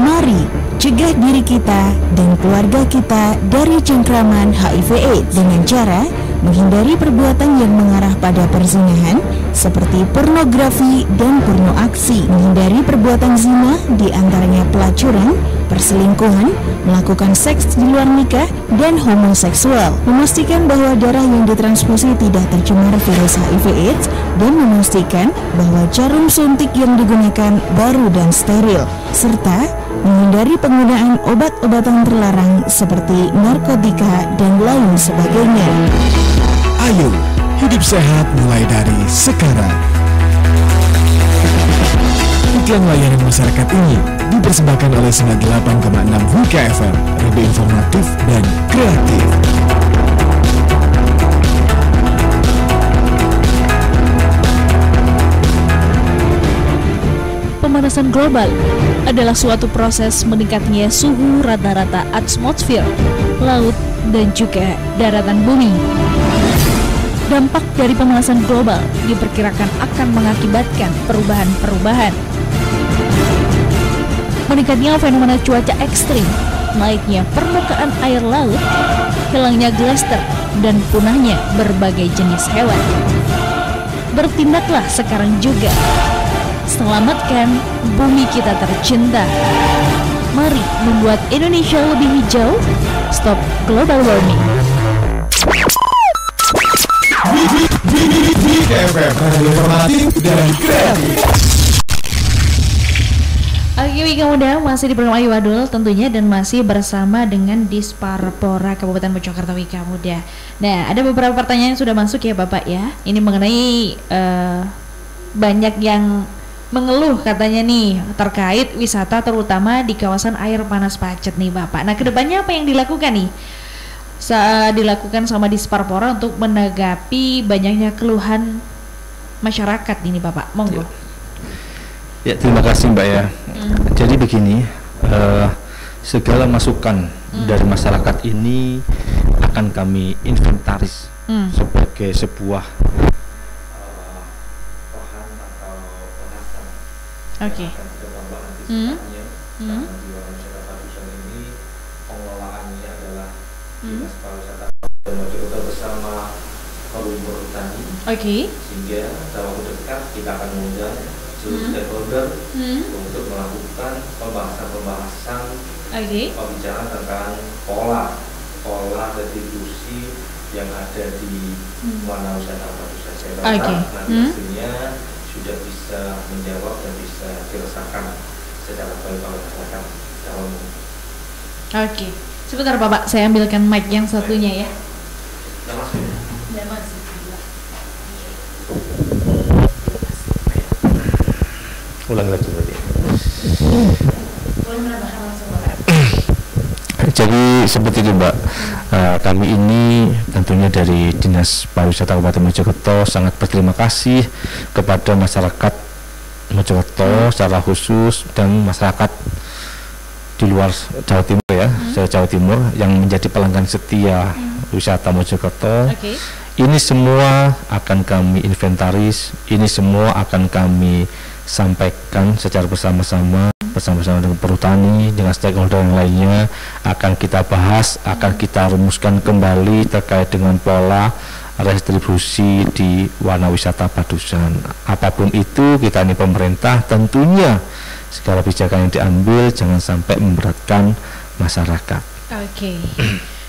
Mari cegah diri kita dan keluarga kita dari cengkraman HIV/AIDS dengan cara menghindari perbuatan yang mengarah pada perzinahan seperti pornografi dan porno aksi, menghindari perbuatan zina diantaranya pelacuran, perselingkuhan, melakukan seks di luar nikah, dan homoseksual, memastikan bahwa darah yang ditransfusi tidak tercemar virus HIV/AIDS, dan memastikan bahwa jarum suntik yang digunakan baru dan steril, serta menghindari penggunaan obat-obatan terlarang seperti narkotika dan lain sebagainya. Ayo, hidup sehat mulai dari sekarang. Iklan layanan masyarakat ini dipersembahkan oleh 98,6 Wika FM, lebih informatif dan kreatif. Pemanasan global adalah suatu proses meningkatnya suhu rata-rata atmosfer, laut, dan juga daratan bumi. Dampak dari pemanasan global diperkirakan akan mengakibatkan perubahan-perubahan. Meningkatnya fenomena cuaca ekstrim, naiknya permukaan air laut, hilangnya glaster, dan punahnya berbagai jenis hewan. Bertindaklah sekarang juga. Selamatkan bumi kita tercinta. Mari membuat Indonesia lebih hijau. Stop global warming. Wika FM, informatif dan kreatif. Oke, Wika Muda masih di program Ayu Wadul tentunya, dan masih bersama dengan Disparpora Kabupaten Mojokerto Wika Muda. Nah, ada beberapa pertanyaan yang sudah masuk ya Bapak ya. Ini mengenai banyak yang mengeluh katanya nih terkait wisata terutama di kawasan air panas Pacet nih Bapak. Nah, kedepannya apa yang dilakukan nih? Dilakukan sama Disparpora untuk menanggapi banyaknya keluhan masyarakat ini Bapak, monggo. Ya, terima kasih Mbak ya. Jadi begini, segala masukan dari masyarakat ini akan kami inventaris sebagai sebuah bahan atau bahasan. Oke. Pengelolaannya adalah Dinas Pariwisata Kabupaten Mojokerto bersama Forum Perhutani. Sehingga dalam waktu dekat kita akan mengundang seluruh stakeholder untuk melakukan pembahasan pembicaraan tentang pola retribusi yang ada di Wana Wisata Padusan. Saya harap nanti hasilnya sudah bisa menjawab dan bisa dirasakan secara baik oleh masyarakat dalam. Oke, sebentar Bapak, saya ambilkan mic yang satunya ya. Ulang lagi berarti. Jadi seperti itu Mbak, kami ini tentunya dari Dinas Pariwisata Kabupaten Mojokerto sangat berterima kasih kepada masyarakat Mojokerto secara khusus dan masyarakat di luar Jawa Timur ya, Jawa Timur yang menjadi pelanggan setia wisata Mojokerto. Ini semua akan kami inventaris, ini semua akan kami sampaikan secara bersama-sama dengan perhutani, dengan stakeholder yang lainnya, akan kita bahas, akan kita rumuskan kembali terkait dengan pola restribusi di Wana Wisata Padusan. Apapun itu, kita ini pemerintah tentunya segala kebijakan yang diambil jangan sampai memberatkan masyarakat. Oke.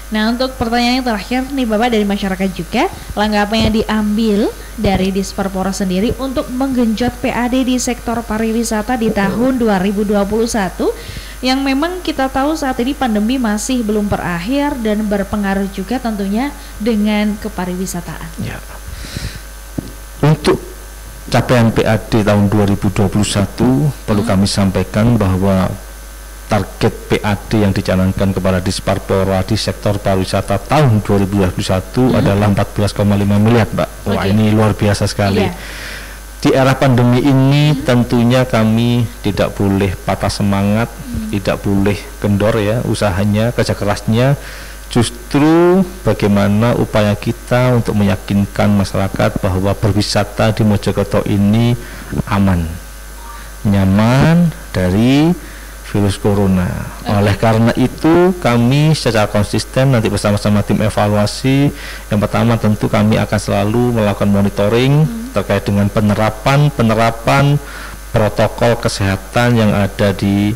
Nah, untuk pertanyaan yang terakhir nih Bapak dari masyarakat juga, langkah apa yang diambil dari Disparpora sendiri untuk menggenjot PAD di sektor pariwisata di tahun 2021 yang memang kita tahu saat ini pandemi masih belum berakhir dan berpengaruh juga tentunya dengan kepariwisataan. Ya. Untuk capaian PAD tahun 2021 perlu kami sampaikan bahwa target PAD yang dicanangkan kepada Disparpora di sektor pariwisata tahun 2021 adalah 14,5 miliar Mbak. Wah, ini luar biasa sekali. Di era pandemi ini tentunya kami tidak boleh patah semangat, tidak boleh kendor ya usahanya, kerja kerasnya, justru bagaimana upaya kita untuk meyakinkan masyarakat bahwa berwisata di Mojokerto ini aman, nyaman dari virus corona. Oleh karena itu kami secara konsisten nanti bersama-sama tim evaluasi, yang pertama tentu kami akan selalu melakukan monitoring terkait dengan penerapan protokol kesehatan yang ada di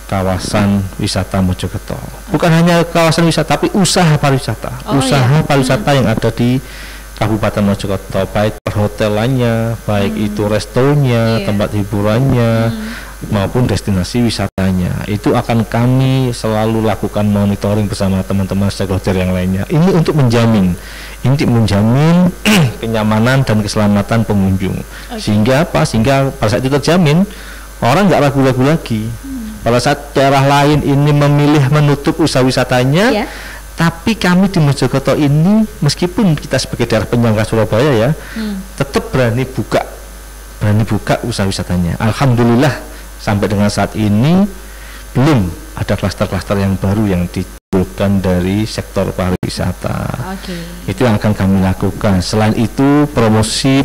kawasan wisata Mojokerto. Bukan hanya kawasan wisata, tapi usaha pariwisata. Pariwisata yang ada di Kabupaten Mojokerto, baik perhotelannya, baik itu restonya, tempat hiburannya, maupun destinasi wisatanya. Itu akan kami selalu lakukan monitoring bersama teman-teman stakeholder yang lainnya. Ini untuk menjamin kenyamanan dan keselamatan pengunjung. Sehingga apa? Sehingga pada saat itu terjamin, orang nggak ragu-ragu lagi. Pada saat daerah lain ini memilih menutup usaha wisatanya, tapi kami di Mojokerto ini, meskipun kita sebagai daerah penyangga Surabaya ya, tetap berani buka usaha wisatanya. Alhamdulillah sampai dengan saat ini belum ada klaster-klaster yang baru yang ditimbulkan dari sektor pariwisata. Itu yang akan kami lakukan. Selain itu promosi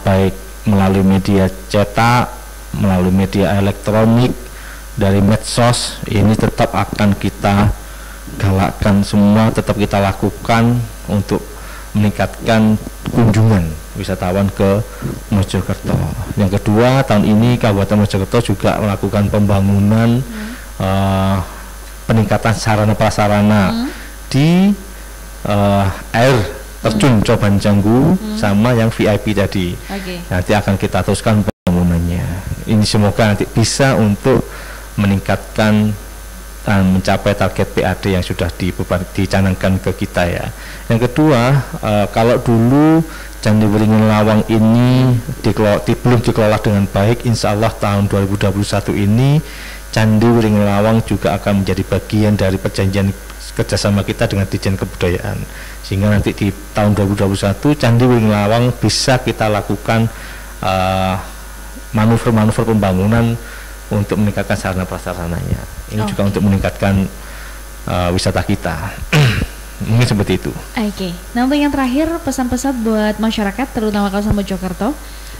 baik melalui media cetak, melalui media elektronik, dari medsos, ini tetap akan kita galakkan semua, tetap kita lakukan untuk meningkatkan kunjungan wisatawan ke Mojokerto. Yang kedua, tahun ini Kabupaten Mojokerto juga melakukan pembangunan peningkatan sarana prasarana di air terjun Coban Janggu sama yang VIP tadi. Nanti akan kita teruskan pembangunannya. Ini semoga nanti bisa untuk meningkatkan dan mencapai target PAD yang sudah dicanangkan ke kita ya. Yang kedua, kalau dulu Candi Beringin Lawang ini belum dikelola dengan baik, insya Allah tahun 2021 ini Candi Beringin Lawang juga akan menjadi bagian dari perjanjian kerjasama kita dengan Ditjen Kebudayaan, sehingga nanti di tahun 2021 Candi Beringin Lawang bisa kita lakukan manuver-manuver pembangunan untuk meningkatkan sarana prasarananya. Ini juga untuk meningkatkan wisata kita. Mungkin seperti itu. Nanti yang terakhir, pesan-pesan buat masyarakat terutama kawasan Mojokerto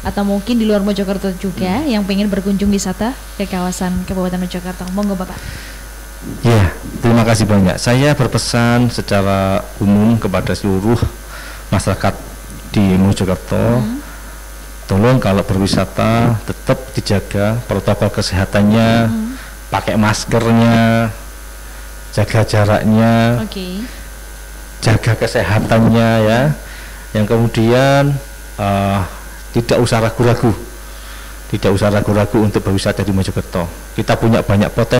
atau mungkin di luar Mojokerto juga yang pengen berkunjung wisata ke kawasan Kabupaten Mojokerto. Monggo Bapak. Ya, terima kasih banyak. Saya berpesan secara umum kepada seluruh masyarakat di Mojokerto, tolong kalau berwisata tetap dijaga protokol kesehatannya, pakai maskernya, jaga jaraknya, jaga kesehatannya ya. Yang kemudian tidak usah ragu-ragu untuk berwisata di Mojokerto. Kita punya banyak potensi